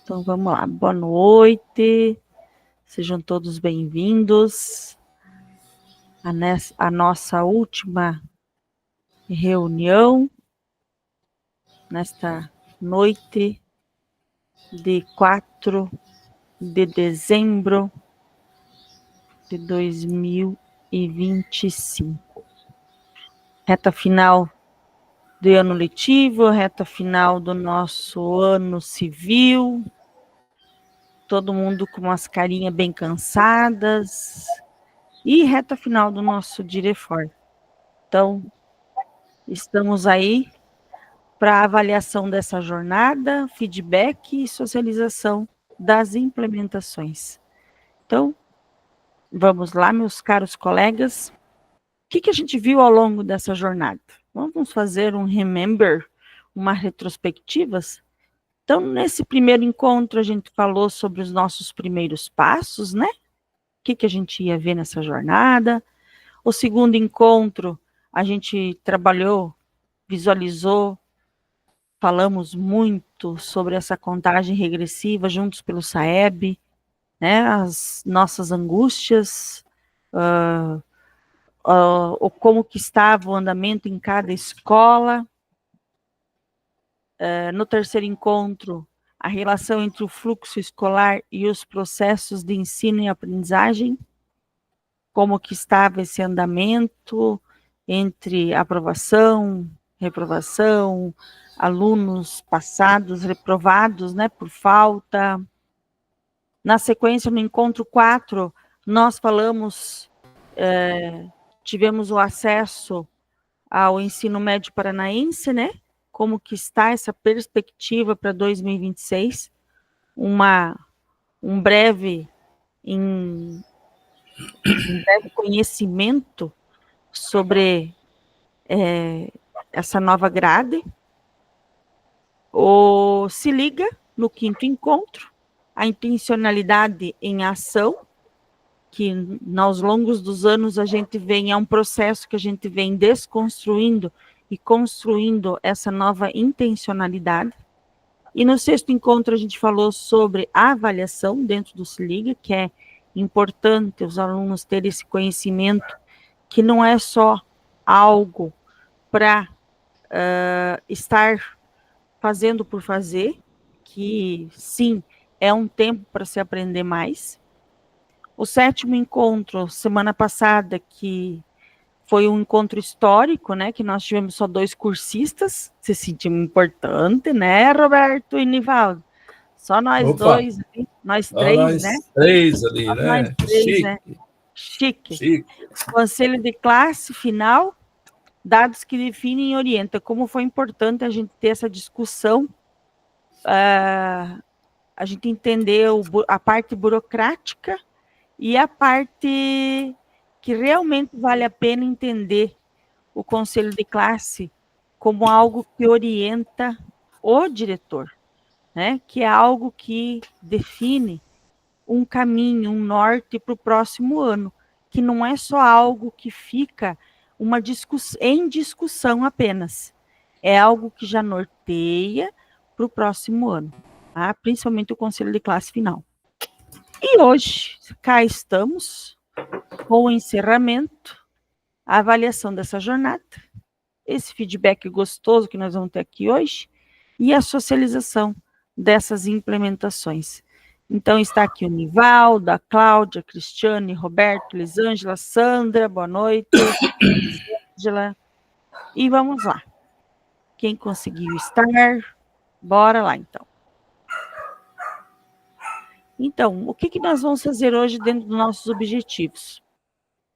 Então vamos lá, boa noite, sejam todos bem-vindos à nossa última reunião, nesta noite de 4 de dezembro de 2025. Reta final do ano letivo, reta final do nosso ano civil, todo mundo com as carinhas bem cansadas, e reta final do nosso Direfor. Então, estamos aí para avaliação dessa jornada, feedback e socialização das implementações. Então, vamos lá, meus caros colegas. O que a gente viu ao longo dessa jornada? Vamos fazer um remember, uma retrospectivas? Então, nesse primeiro encontro, a gente falou sobre os nossos primeiros passos, né? O que a gente ia ver nessa jornada. O segundo encontro, a gente trabalhou, visualizou, falamos muito sobre essa contagem regressiva juntos pelo SAEB, né? As nossas angústias, o como que estava o andamento em cada escola. No terceiro encontro, a relação entre o fluxo escolar e os processos de ensino e aprendizagem, como que estava esse andamento entre aprovação, reprovação, alunos passados, reprovados, né, por falta. Na sequência, no encontro 4, nós falamos, tivemos o acesso ao ensino médio paranaense, né, como que está essa perspectiva para 2026, um breve conhecimento sobre essa nova grade. Se liga no quinto encontro, a intencionalidade em ação, que aos longos dos anos a gente vem, é um processo que a gente vem desconstruindo e construindo essa nova intencionalidade. E no sexto encontro a gente falou sobre a avaliação dentro do Se Liga, que é importante os alunos terem esse conhecimento, que não é só algo para estar fazendo por fazer, que sim, é um tempo para se aprender mais. O sétimo encontro, semana passada, que foi um encontro histórico, né, que nós tivemos só 2 cursistas, se sentiu importante, né, Roberto e Nivaldo? Só nós dois, nós três, né? Três ali, Só né? Nós três, Chique. né? Chique. Conselho de classe final, dados que definem e orientam. Como foi importante a gente ter essa discussão, a gente entendeu a parte burocrática e a parte que realmente vale a pena entender o conselho de classe como algo que orienta o diretor, né? Que é algo que define um caminho, um norte para o próximo ano, que não é só algo que fica em discussão apenas, é algo que já norteia para o próximo ano, tá? Principalmente o conselho de classe final. E hoje, cá estamos, com o encerramento, a avaliação dessa jornada, esse feedback gostoso que nós vamos ter aqui hoje, e a socialização dessas implementações. Então, está aqui o Nivaldo, a Cláudia, a Cristiane, Roberto, Lisângela, Sandra, boa noite, Lisângela, e vamos lá. Quem conseguiu estar, bora lá, então. Então, o que nós vamos fazer hoje dentro dos nossos objetivos?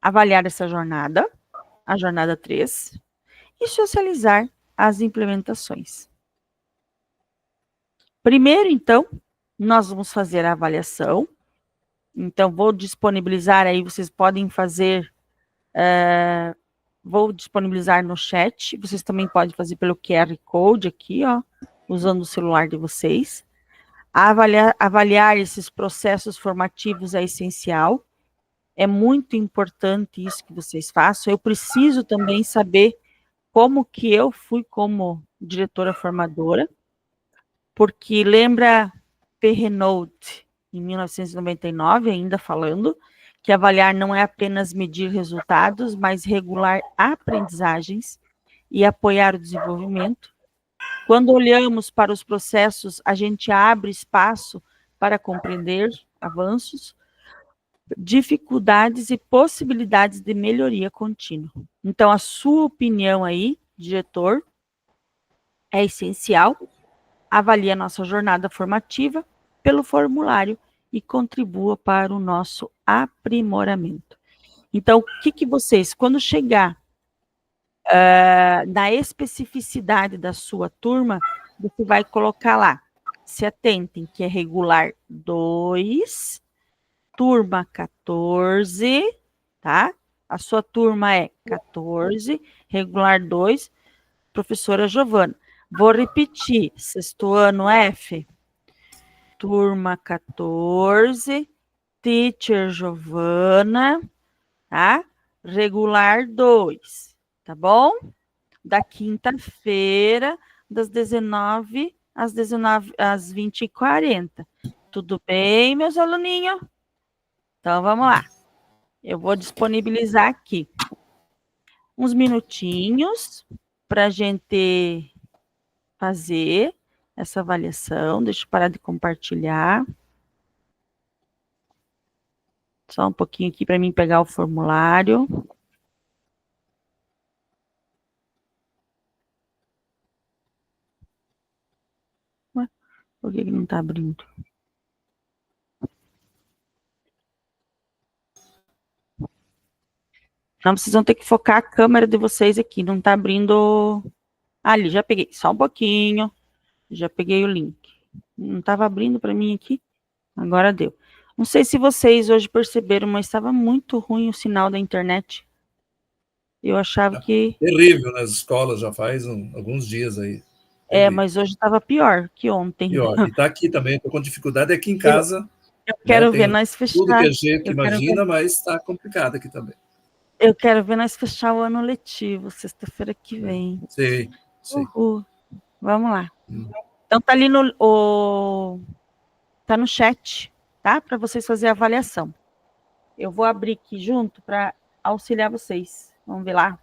Avaliar essa jornada, a jornada 3, e socializar as implementações. Primeiro, então, nós vamos fazer a avaliação. Então, vou disponibilizar aí, vocês podem fazer, vou disponibilizar no chat, vocês também podem fazer pelo QR Code aqui, ó, usando o celular de vocês. Avaliar esses processos formativos é essencial, é muito importante isso que vocês façam. Eu preciso também saber como que eu fui como diretora formadora, porque lembra P. Renault, em 1999, ainda falando que avaliar não é apenas medir resultados, mas regular aprendizagens e apoiar o desenvolvimento. Quando olhamos para os processos, a gente abre espaço para compreender avanços, dificuldades e possibilidades de melhoria contínua. Então, a sua opinião aí, diretor, é essencial. Avalie a nossa jornada formativa pelo formulário e contribua para o nosso aprimoramento. Então, o que vocês, quando chegar na especificidade da sua turma, você vai colocar lá, se atentem, que é regular 2, turma 14, tá? A sua turma é 14, regular 2, professora Giovana. Vou repetir, sexto ano F, turma 14, teacher Giovana, tá? Regular 2, tá bom? Da quinta-feira, das 19 às 20h40. Tudo bem, meus aluninhos? Então, vamos lá. Eu vou disponibilizar aqui uns minutinhos para a gente fazer essa avaliação. Deixa eu parar de compartilhar. Só um pouquinho aqui para mim pegar o formulário. Ué, por que não está abrindo? Não, vocês vão ter que focar a câmera de vocês aqui. Não está abrindo... Ali, já peguei. Só um pouquinho. Já peguei o link. Não estava abrindo para mim aqui. Agora deu. Não sei se vocês hoje perceberam, mas estava muito ruim o sinal da internet. Eu achava que... Terrível nas escolas, já faz alguns dias aí. Terrível. Mas hoje estava pior que ontem. Pior. E está aqui também, estou com dificuldade aqui em casa. Eu quero ver nós fechar. Tudo que a gente imagina, mas está complicado aqui também. Eu quero ver nós fechar o ano letivo, sexta-feira que vem. Sim. Vamos lá. Então tá ali tá no chat, tá? Para vocês fazerem a avaliação. Eu vou abrir aqui junto para auxiliar vocês. Vamos ver lá.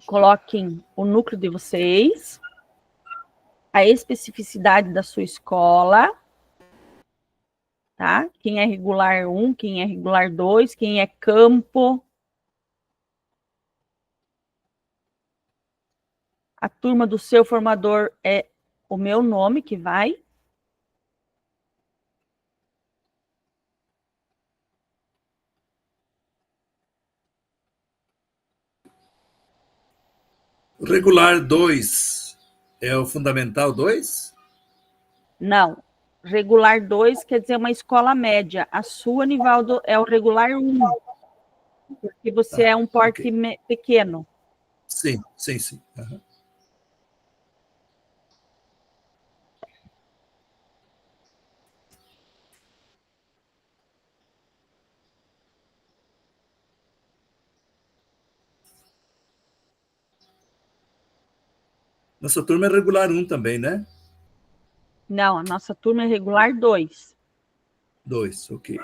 Coloquem o núcleo de vocês, a especificidade da sua escola, tá? Quem é regular 1, quem é regular 2, quem é campo. A turma do seu formador é o meu nome que vai. Regular 2 é o fundamental 2? Não. Regular 2 quer dizer uma escola média. A sua, Nivaldo, é o regular 1. Porque você é um porte pequeno. Sim. Uhum. Nossa turma é regular 1 também, né? Não, a nossa turma é regular 2. 2, ok.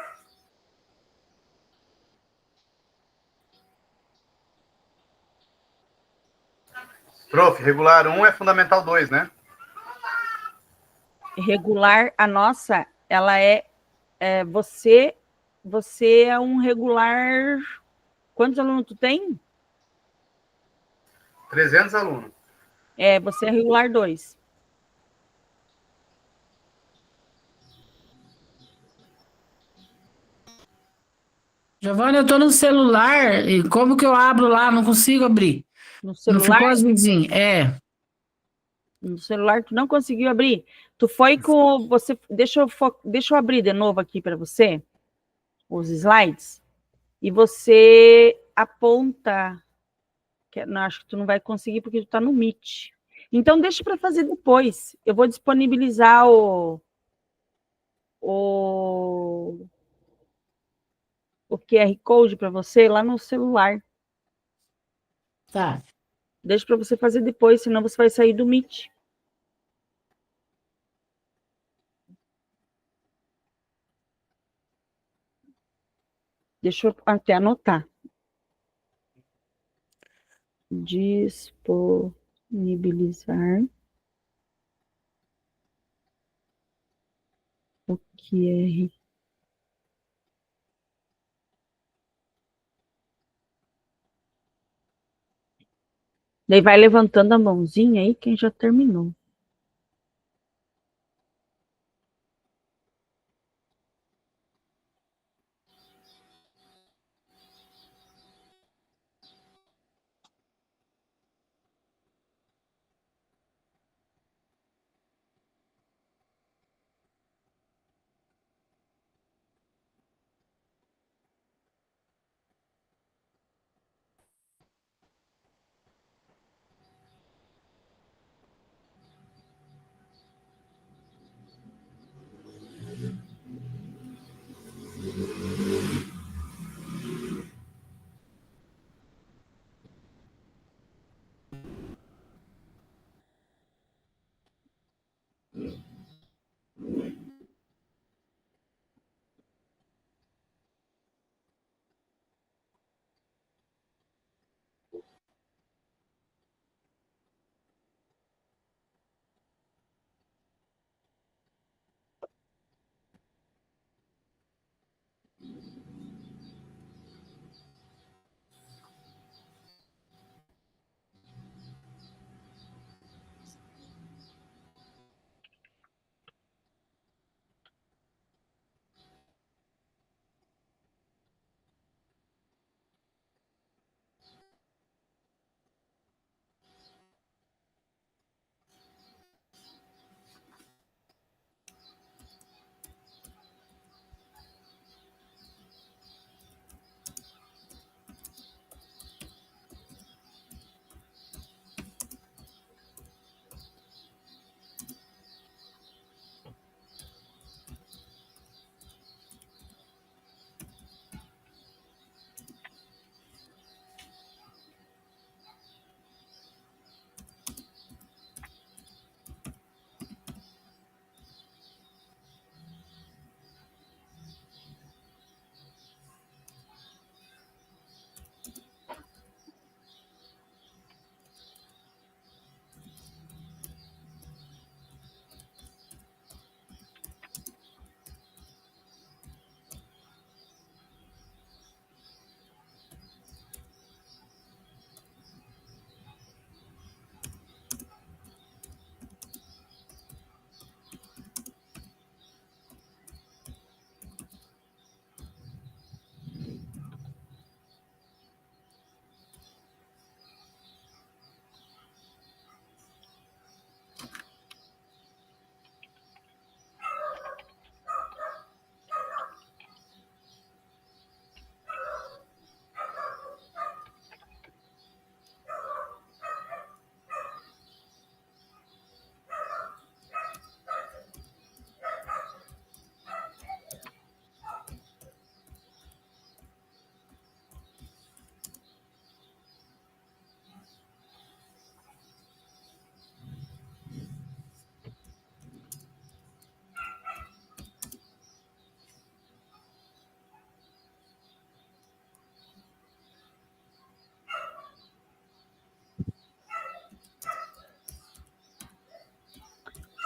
Prof, regular 1 é fundamental 2, né? Regular, a nossa, ela você é um regular... Quantos alunos tu tem? 300 alunos. Você é regular 2. Giovana, eu tô no celular, e como que eu abro lá? Não consigo abrir. No celular? Não ficou azulzinho? No celular tu não conseguiu abrir. Tu foi com... Deixa eu abrir de novo aqui para você os slides. E você aponta... Não, acho que tu não vai conseguir porque tu tá no Meet. Então, deixa para fazer depois. Eu vou disponibilizar o QR Code para você lá no celular. Tá. Deixa para você fazer depois, senão você vai sair do Meet. Deixa eu até anotar. Disponibilizar o QR. Daí vai levantando a mãozinha aí quem já terminou.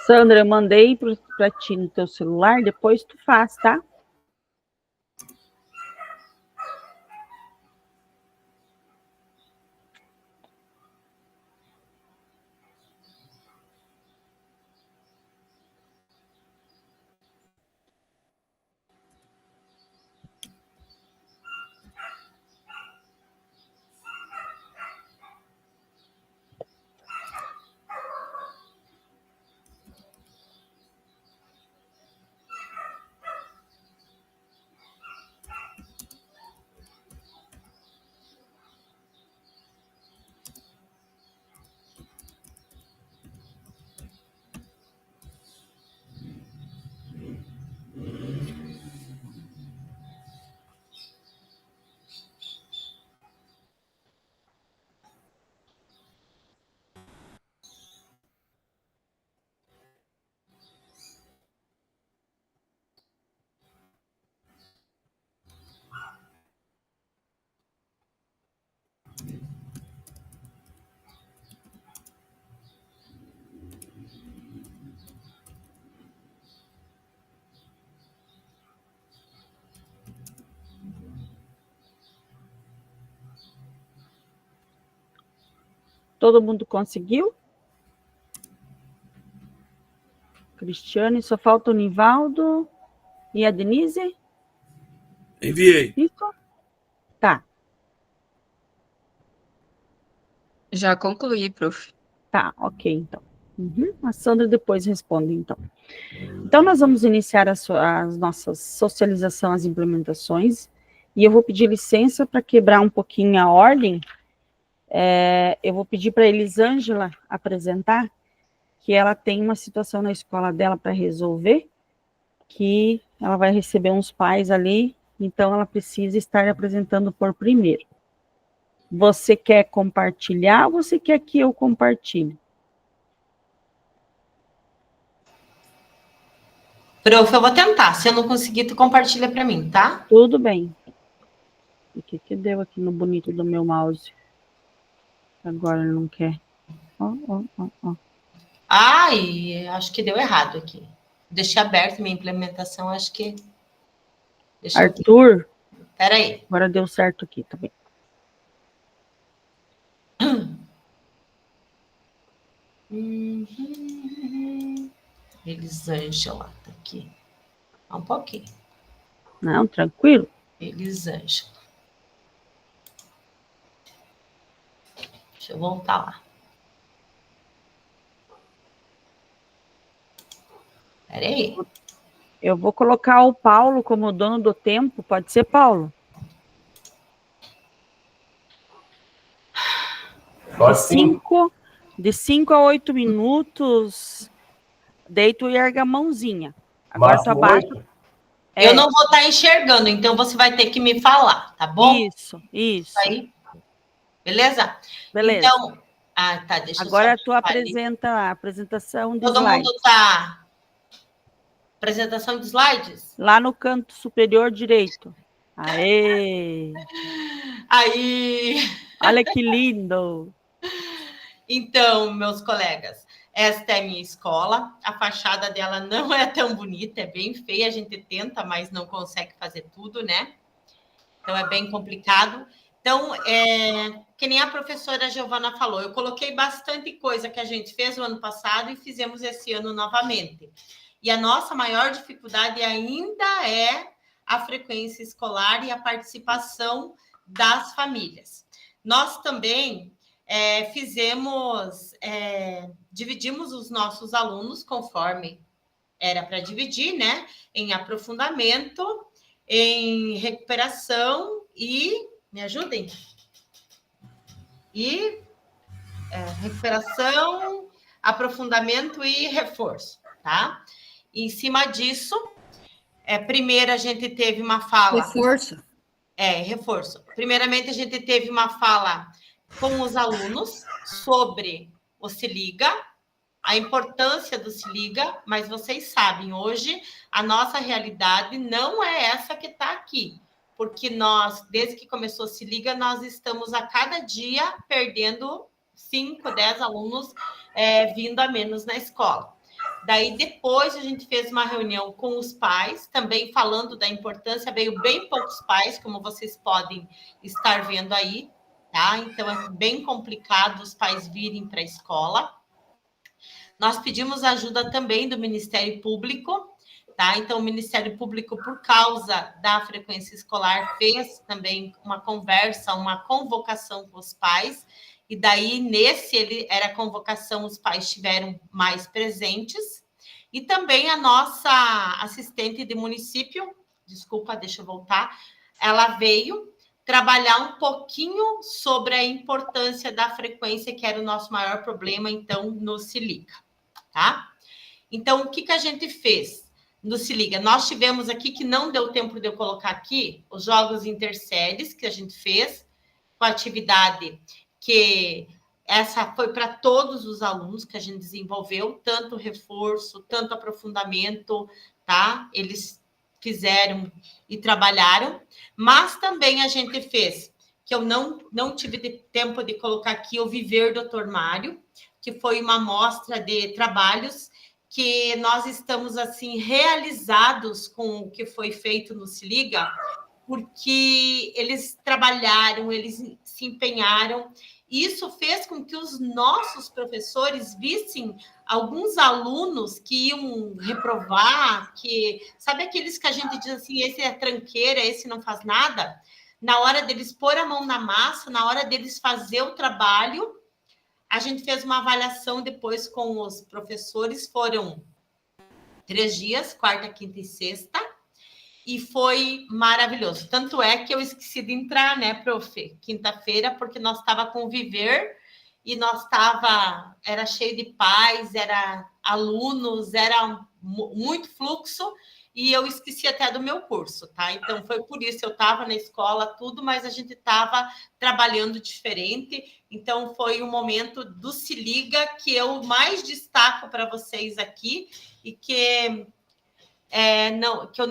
Sandra, eu mandei para ti no teu celular, depois tu faz, tá? Todo mundo conseguiu? Cristiane, só falta o Nivaldo e a Denise? Enviei. Isso? Tá, Já concluí, prof. tá, ok, então. A Sandra depois responde, então. Então, nós vamos iniciar as nossas socialização, as implementações, e eu vou pedir licença para quebrar um pouquinho a ordem. Eu vou pedir para a Elisângela apresentar, que ela tem uma situação na escola dela para resolver, que ela vai receber uns pais ali, então ela precisa estar apresentando por primeiro. Você quer compartilhar ou você quer que eu compartilhe? Prof, eu vou tentar. Se eu não conseguir, tu compartilha para mim, tá? Tudo bem. O que deu aqui no bonito do meu mouse? Agora ele não quer. Ó. Ai, acho que deu errado aqui. Deixei aberto minha implementação, acho que... Deixa eu... Arthur, Peraí. agora deu certo aqui, tá bem. Elisângela, tá aqui. Um pouquinho. Não, tranquilo? Elisângela. Deixa eu voltar lá. Peraí. Eu vou colocar o Paulo como dono do tempo. Pode ser, Paulo? Pode sim. De 5 a 8 minutos, deito e erga a mãozinha. Agora tu abaixa. Eu não vou estar enxergando, então você vai ter que me falar, tá bom? Isso. Aí. Beleza? Beleza. Então, tá, deixa agora eu tu apresenta a apresentação de Todo slides. mundo tá... Apresentação de slides? Lá no canto superior direito. Aê! Aí... Olha que lindo! Então, meus colegas, esta é a minha escola. A fachada dela não é tão bonita, é bem feia. A gente tenta, mas não consegue fazer tudo, né? Então, é bem complicado. Então, que nem a professora Giovana falou, eu coloquei bastante coisa que a gente fez no ano passado e fizemos esse ano novamente. E a nossa maior dificuldade ainda é a frequência escolar e a participação das famílias. Nós também dividimos os nossos alunos conforme era para dividir, né? Em aprofundamento, em recuperação e... Me ajudem? E recuperação, aprofundamento e reforço, tá? Em cima disso, primeiro a gente teve uma fala... Reforço. Reforço. Primeiramente, a gente teve uma fala com os alunos sobre o Se Liga, a importância do Se Liga, mas vocês sabem, hoje a nossa realidade não é essa que está aqui, porque nós, desde que começou o Se Liga, nós estamos a cada dia perdendo 5, 10 alunos vindo a menos na escola. Daí, depois, a gente fez uma reunião com os pais, também falando da importância, veio bem poucos pais, como vocês podem estar vendo aí, tá? Então, é bem complicado os pais virem para a escola. Nós pedimos ajuda também do Ministério Público, tá? Então, o Ministério Público, por causa da frequência escolar, fez também uma conversa, uma convocação com os pais, e daí, era convocação, os pais estiveram mais presentes, e também a nossa assistente de município, desculpa, deixa eu voltar, ela veio trabalhar um pouquinho sobre a importância da frequência, que era o nosso maior problema, então, no Se Liga, tá? Então, o que a gente fez no Se Liga? Nós tivemos aqui, que não deu tempo de eu colocar aqui, os jogos interséries que a gente fez, com a atividade que essa foi para todos os alunos que a gente desenvolveu, tanto reforço, tanto aprofundamento, tá? Eles fizeram e trabalharam, mas também a gente fez, que eu não tive tempo de colocar aqui, o Viver Dr. Mário, que foi uma amostra de trabalhos que nós estamos, assim, realizados com o que foi feito no Se Liga, porque eles trabalharam, eles se empenharam, Isso fez com que os nossos professores vissem alguns alunos que iam reprovar, que sabe aqueles que a gente diz assim, esse é tranqueira, esse não faz nada? Na hora deles pôr a mão na massa, na hora deles fazer o trabalho, a gente fez uma avaliação depois com os professores, foram 3 dias, quarta, quinta e sexta, e foi maravilhoso. Tanto é que eu esqueci de entrar, né, prof? Quinta-feira, porque nós estava com Viver e era cheio de pais, era alunos, era muito fluxo, e eu esqueci até do meu curso, tá? Então, foi por isso, eu estava na escola, tudo, mas a gente estava trabalhando diferente. Então, foi um momento do Se Liga que eu mais destaco para vocês aqui e que eu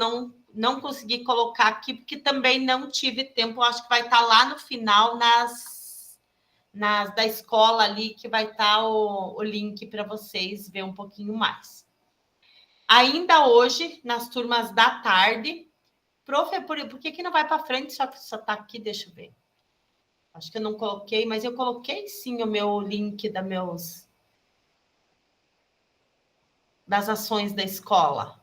não consegui colocar aqui, porque também não tive tempo. Acho que vai estar lá no final, da escola ali, que vai estar o link para vocês ver um pouquinho mais. Ainda hoje, nas turmas da tarde, prof, por que não vai para frente, só está aqui, deixa eu ver. Acho que eu não coloquei, mas eu coloquei sim o meu link das ações da escola.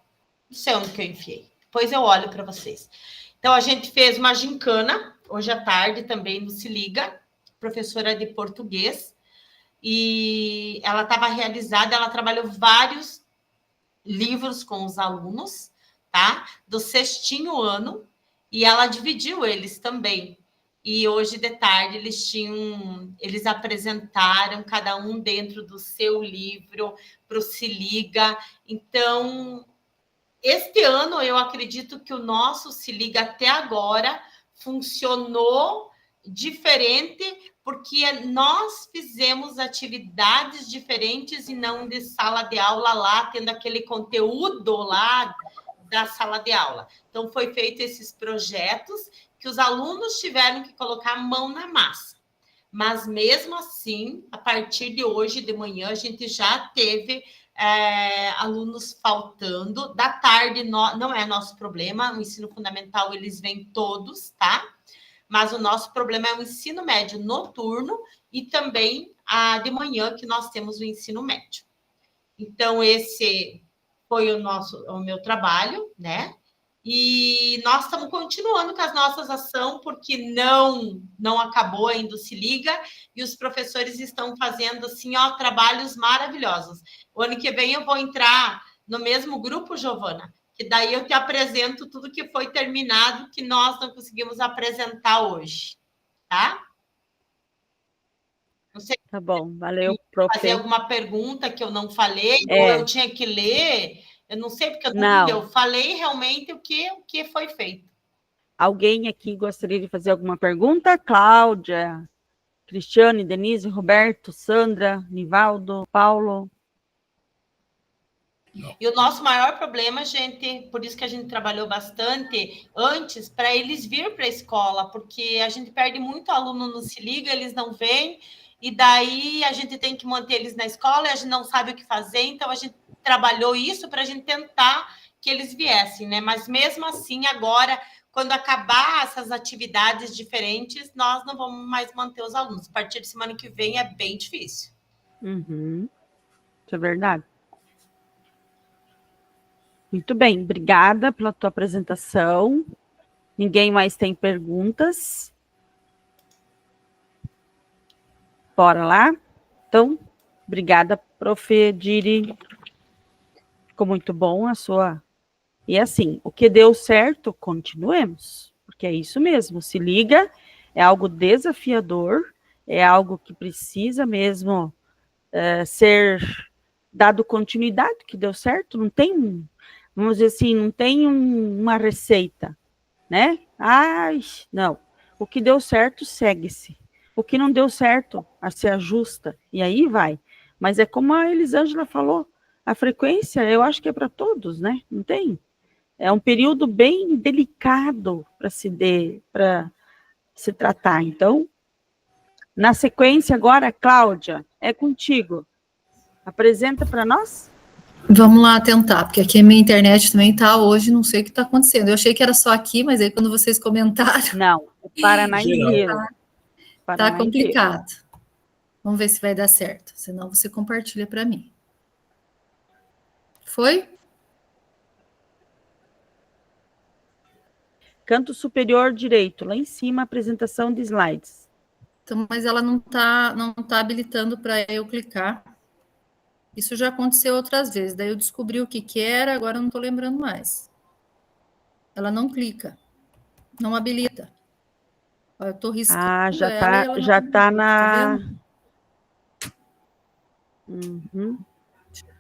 Não sei onde que eu enfiei. Depois eu olho para vocês. Então, a gente fez uma gincana, hoje à tarde também no Se Liga, professora de português, e ela estava realizada, ela trabalhou vários livros com os alunos, tá? Do 6º ano, e ela dividiu eles também. E hoje de tarde eles apresentaram cada um dentro do seu livro para o Se Liga. Então, este ano eu acredito que o nosso Se Liga até agora funcionou diferente, porque nós fizemos atividades diferentes e não de sala de aula lá, tendo aquele conteúdo lá da sala de aula. Então, foi feito esses projetos que os alunos tiveram que colocar a mão na massa. Mas, mesmo assim, a partir de hoje de manhã, a gente já teve alunos faltando. Da tarde, não é nosso problema, o ensino fundamental, eles vêm todos, tá? Mas o nosso problema é o ensino médio noturno e também de manhã, que nós temos o ensino médio. Então, esse foi o meu trabalho, né? E nós estamos continuando com as nossas ações, porque não acabou ainda o Se Liga, e os professores estão fazendo, assim, trabalhos maravilhosos. O ano que vem eu vou entrar no mesmo grupo, Giovana, que daí eu te apresento tudo que foi terminado, que nós não conseguimos apresentar hoje, tá? Não sei. Tá bom, valeu, prof. Fazer alguma pergunta que eu não falei, ou eu tinha que ler, eu não sei, porque eu falei realmente o que foi feito. Alguém aqui gostaria de fazer alguma pergunta? Cláudia, Cristiane, Denise, Roberto, Sandra, Nivaldo, Paulo? E o nosso maior problema, gente, por isso que a gente trabalhou bastante antes, para eles vir para a escola, porque a gente perde muito aluno no Se Liga, eles não vêm, e daí a gente tem que manter eles na escola, e a gente não sabe o que fazer, então a gente trabalhou isso para a gente tentar que eles viessem, né? Mas mesmo assim, agora, quando acabar essas atividades diferentes, nós não vamos mais manter os alunos. A partir de semana que vem é bem difícil. Uhum. Isso é verdade. Muito bem, obrigada pela tua apresentação. Ninguém mais tem perguntas? Bora lá? Então, obrigada, prof. Diri. Ficou muito bom a sua... E assim, o que deu certo, continuemos. Porque é isso mesmo, Se Liga, é algo desafiador, é algo que precisa mesmo ser dado continuidade, que deu certo, não tem... Vamos dizer assim, não tem uma receita, né? Não. O que deu certo, segue-se. O que não deu certo, se ajusta. E aí vai. Mas é como a Elisângela falou, a frequência, eu acho que é para todos, né? Não tem? É um período bem delicado para se tratar. Então, na sequência agora, Cláudia, é contigo. Apresenta para nós. Vamos lá tentar, porque aqui a minha internet também está hoje, não sei o que está acontecendo. Eu achei que era só aqui, mas aí quando vocês comentaram... Não, o Paraná inteiro. Está complicado. Vamos ver se vai dar certo. Senão você compartilha para mim. Foi? Canto superior direito, lá em cima, apresentação de slides. Então, mas ela não tá habilitando para eu clicar. Isso já aconteceu outras vezes. Daí eu descobri o que era, agora eu não estou lembrando mais. Ela não clica. Não habilita. Ó, eu estou riscando Já ela e ela já não tá habilita, tá na... vendo? Uhum.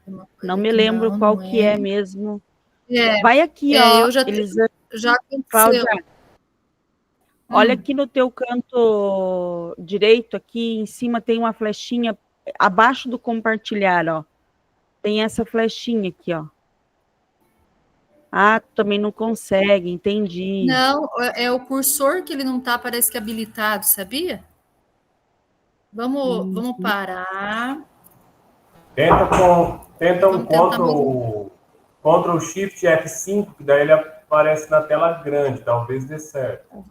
Uma coisa Não me que lembro qual não que é mesmo. É, Vai aqui, ó, eu já Elisângela, aconteceu. Cláudia, olha Hum. aqui no teu canto direito, aqui em cima tem uma flechinha, abaixo do compartilhar, ó. Tem essa flechinha aqui, ó. Ah, tu também não consegue, entendi. Não, é o cursor que ele não tá, parece que habilitado, sabia? Vamos parar. Tenta um Vamos tentar Ctrl Shift F5, que daí ele aparece na tela grande, talvez dê certo.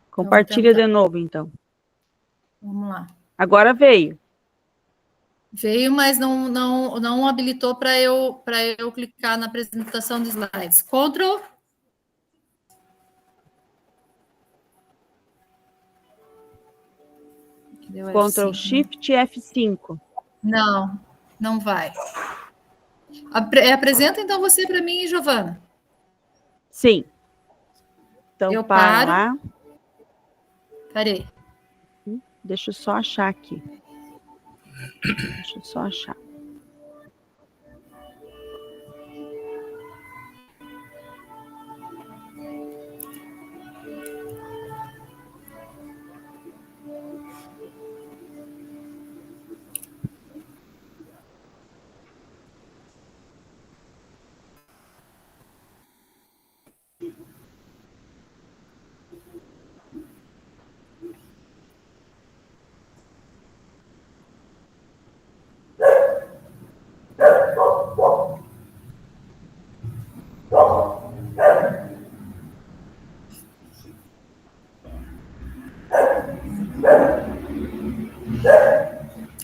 Compartilha de novo, então. Vamos lá. Agora veio. Veio, mas não habilitou para eu clicar na apresentação de slides. Ctrl. Ctrl Shift F5. Não vai. Apresenta então você para mim, Giovana. Sim. Então, Eu para paro. lá. Parei. Deixa eu só achar aqui. Deixa eu só achar.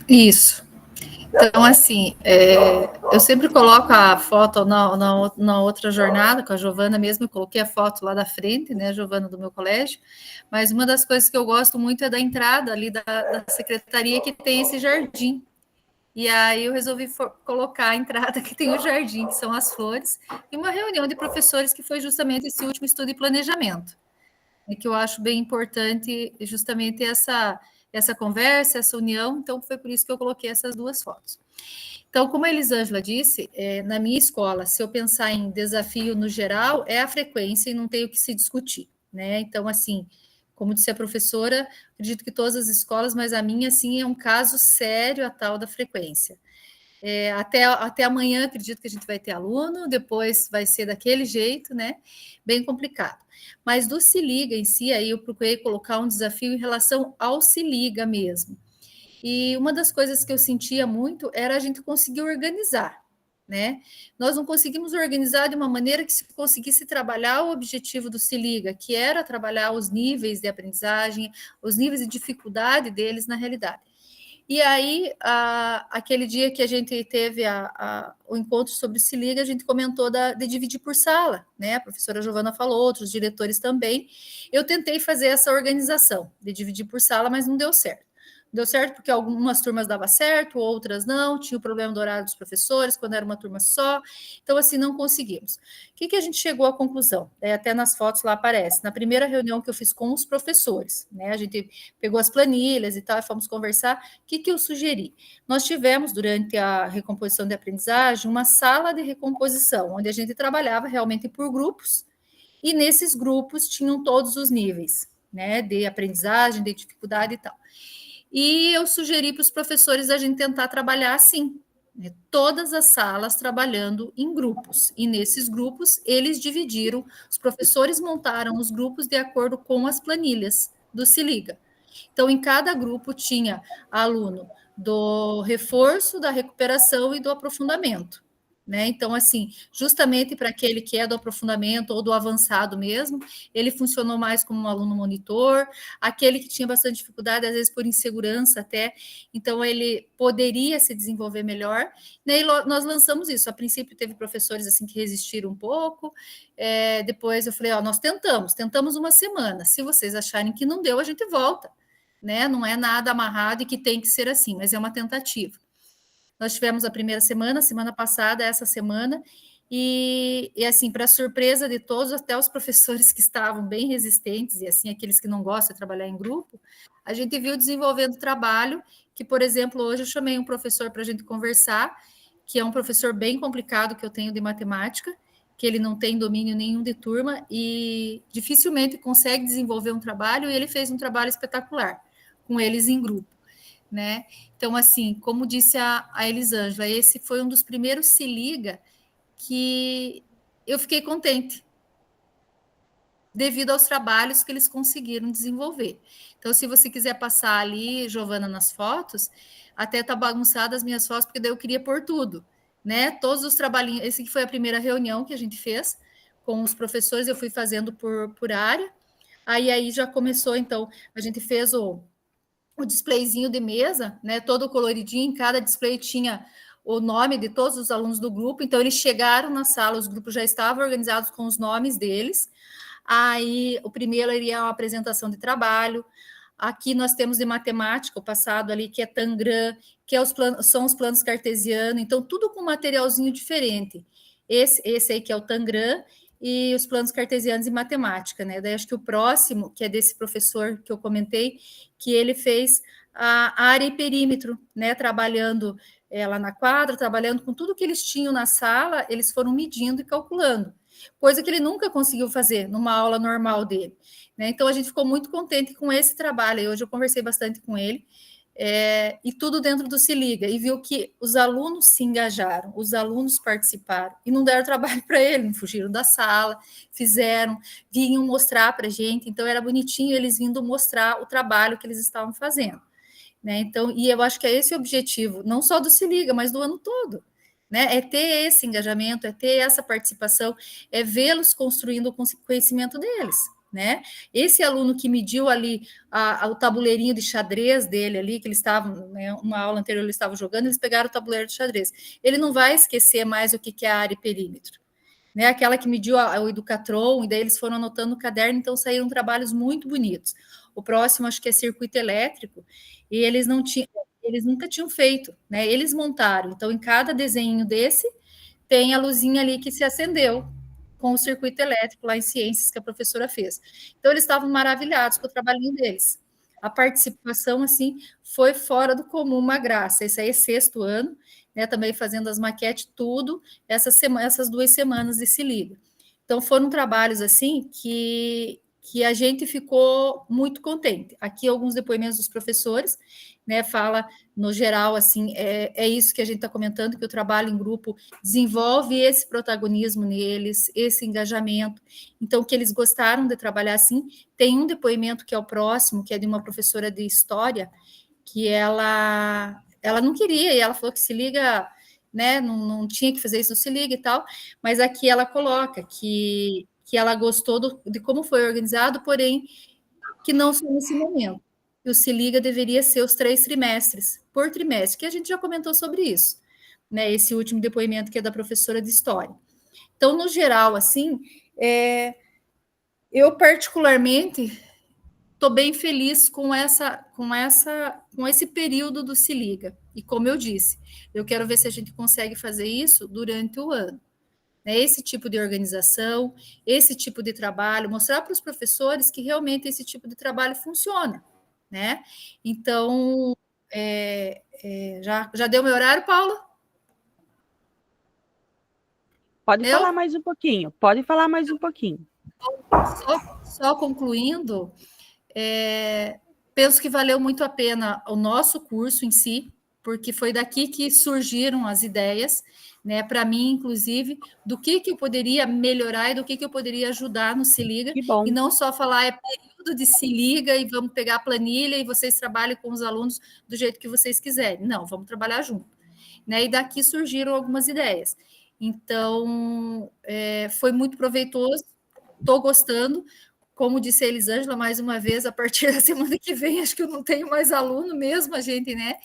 Isso. Então, assim, eu sempre coloco a foto na outra jornada, com a Giovana mesmo, eu coloquei a foto lá da frente, né, a Giovana do meu colégio, mas uma das coisas que eu gosto muito é da entrada ali da secretaria, que tem esse jardim. E aí eu resolvi colocar a entrada que tem o jardim, que são as flores, e uma reunião de professores que foi justamente esse último estudo e planejamento, que eu acho bem importante justamente essa conversa, essa união, então foi por isso que eu coloquei essas duas fotos. Então, como a Elisângela disse, na minha escola, se eu pensar em desafio no geral, é a frequência e não tem o que se discutir, né? Então, assim, como disse a professora, acredito que todas as escolas, mas a minha, assim, é um caso sério a tal da frequência. Até amanhã, acredito que a gente vai ter aluno, depois vai ser daquele jeito, né? Bem complicado. Mas do Se Liga em si, aí eu procurei colocar um desafio em relação ao Se Liga mesmo. E uma das coisas que eu sentia muito era a gente conseguir organizar, né? Nós não conseguimos organizar de uma maneira que se conseguisse trabalhar o objetivo do Se Liga, que era trabalhar os níveis de aprendizagem, os níveis de dificuldade deles na realidade. E aí, aquele dia que a gente teve o encontro sobre o Se Liga, a gente comentou de dividir por sala, né? A professora Giovana falou, outros diretores também. Eu tentei fazer essa organização de dividir por sala, mas não deu certo. Deu certo porque algumas turmas dava certo, outras não, tinha o problema do horário dos professores, quando era uma turma só, então assim, não conseguimos. O que a gente chegou à conclusão? Até nas fotos lá aparece, na primeira reunião que eu fiz com os professores, né, a gente pegou as planilhas e tal, e fomos conversar, o que eu sugeri? Nós tivemos, durante a recomposição de aprendizagem, uma sala de recomposição, onde a gente trabalhava realmente por grupos, e nesses grupos tinham todos os níveis, né, de aprendizagem, de dificuldade e tal. E eu sugeri para os professores a gente tentar trabalhar assim, né? Todas as salas trabalhando em grupos. E nesses grupos, eles dividiram, os professores montaram os grupos de acordo com as planilhas do Se Liga. Então, em cada grupo tinha aluno do reforço, da recuperação e do aprofundamento. né? Então, assim, justamente para aquele que é do aprofundamento ou do avançado mesmo, ele funcionou mais como um aluno monitor, aquele que tinha bastante dificuldade, às vezes por insegurança até, então ele poderia se desenvolver melhor, né? E nós lançamos isso. A princípio teve professores assim que resistiram um pouco, depois eu falei, nós tentamos uma semana, se vocês acharem que não deu, a gente volta, né? Não é nada amarrado e que tem que ser assim, mas é uma tentativa. Nós tivemos a primeira semana passada, essa semana, e assim, para surpresa de todos, até os professores que estavam bem resistentes, e assim, aqueles que não gostam de trabalhar em grupo, a gente viu desenvolvendo trabalho, que, por exemplo, hoje eu chamei um professor para a gente conversar, que é um professor bem complicado que eu tenho de matemática, que ele não tem domínio nenhum de turma, e dificilmente consegue desenvolver um trabalho, e ele fez um trabalho espetacular, com eles em grupo, né? Então, assim, como disse a Elisângela, esse foi um dos primeiros Se Liga que eu fiquei contente, devido aos trabalhos que eles conseguiram desenvolver. Então, se você quiser passar ali, Giovana, nas fotos, até tá bagunçada as minhas fotos, porque daí eu queria pôr tudo, né? Todos os trabalhinhos, esse que foi a primeira reunião que a gente fez com os professores, eu fui fazendo por área, aí já começou, então, a gente fez o displayzinho de mesa, né, todo coloridinho, em cada display tinha o nome de todos os alunos do grupo, então eles chegaram na sala, os grupos já estavam organizados com os nomes deles, aí o primeiro iria uma apresentação de trabalho, aqui nós temos de matemática, o passado ali, que é Tangram, que são os planos cartesianos, então tudo com materialzinho diferente, esse aí que é o Tangram, e os planos cartesianos e matemática, né? Daí acho que o próximo, que é desse professor que eu comentei, que ele fez a área e perímetro, né? Trabalhando lá na quadra, trabalhando com tudo que eles tinham na sala, eles foram medindo e calculando, coisa que ele nunca conseguiu fazer numa aula normal dele, né? Então a gente ficou muito contente com esse trabalho, e hoje eu conversei bastante com ele, e tudo dentro do Se Liga, e viu que os alunos se engajaram, os alunos participaram, e não deram trabalho para ele, não fugiram da sala, vinham mostrar para a gente, então era bonitinho eles vindo mostrar o trabalho que eles estavam fazendo, né? Então, e eu acho que é esse o objetivo, não só do Se Liga, mas do ano todo, né? É ter esse engajamento, é ter essa participação, é vê-los construindo o conhecimento deles, né? Esse aluno que mediu ali o tabuleirinho de xadrez dele ali, que eles estavam, né, uma aula anterior eles estavam jogando, eles pegaram o tabuleiro de xadrez. Ele não vai esquecer mais o que é a área e perímetro, né? Aquela que mediu o Educatron, e daí eles foram anotando no caderno, então saíram trabalhos muito bonitos. O próximo acho que é circuito elétrico, e eles nunca tinham feito, né? Eles montaram, então em cada desenho desse tem a luzinha ali que se acendeu com o circuito elétrico lá em ciências que a professora fez. Então, eles estavam maravilhados com o trabalhinho deles. A participação, assim, foi fora do comum, uma graça. Esse aí é 6º ano, né, também fazendo as maquetes, tudo, essas 2 semanas de Se Liga. Então, foram trabalhos, assim, que a gente ficou muito contente. Aqui, alguns depoimentos dos professores, né, fala, no geral, assim, é isso que a gente está comentando, que o trabalho em grupo desenvolve esse protagonismo neles, esse engajamento, então, que eles gostaram de trabalhar assim. Tem um depoimento que é o próximo, que é de uma professora de História, que ela não queria, e ela falou que Se Liga, né, não tinha que fazer isso no Se Liga e tal, mas aqui ela coloca que ela gostou de como foi organizado, porém, que não só nesse momento. Que o Se Liga deveria ser os 3 trimestres, por trimestre, que a gente já comentou sobre isso, né? Esse último depoimento que é da professora de História. Então, no geral, assim, eu particularmente estou bem feliz com esse período do Se Liga. E como eu disse, eu quero ver se a gente consegue fazer isso durante o ano. Esse tipo de organização, esse tipo de trabalho, mostrar para os professores que realmente esse tipo de trabalho funciona, né? Então, já deu meu horário, Paula? Pode falar mais um pouquinho, Só concluindo, penso que valeu muito a pena o nosso curso em si, porque foi daqui que surgiram as ideias, né, para mim, inclusive, do que eu poderia melhorar e do que eu poderia ajudar no Se Liga, e não só falar período de Se Liga e vamos pegar a planilha e vocês trabalhem com os alunos do jeito que vocês quiserem. Não, vamos trabalhar junto. Né, e daqui surgiram algumas ideias. Então, foi muito proveitoso, estou gostando. Como disse a Elisângela, mais uma vez, a partir da semana que vem, acho que eu não tenho mais aluno mesmo, a gente, né,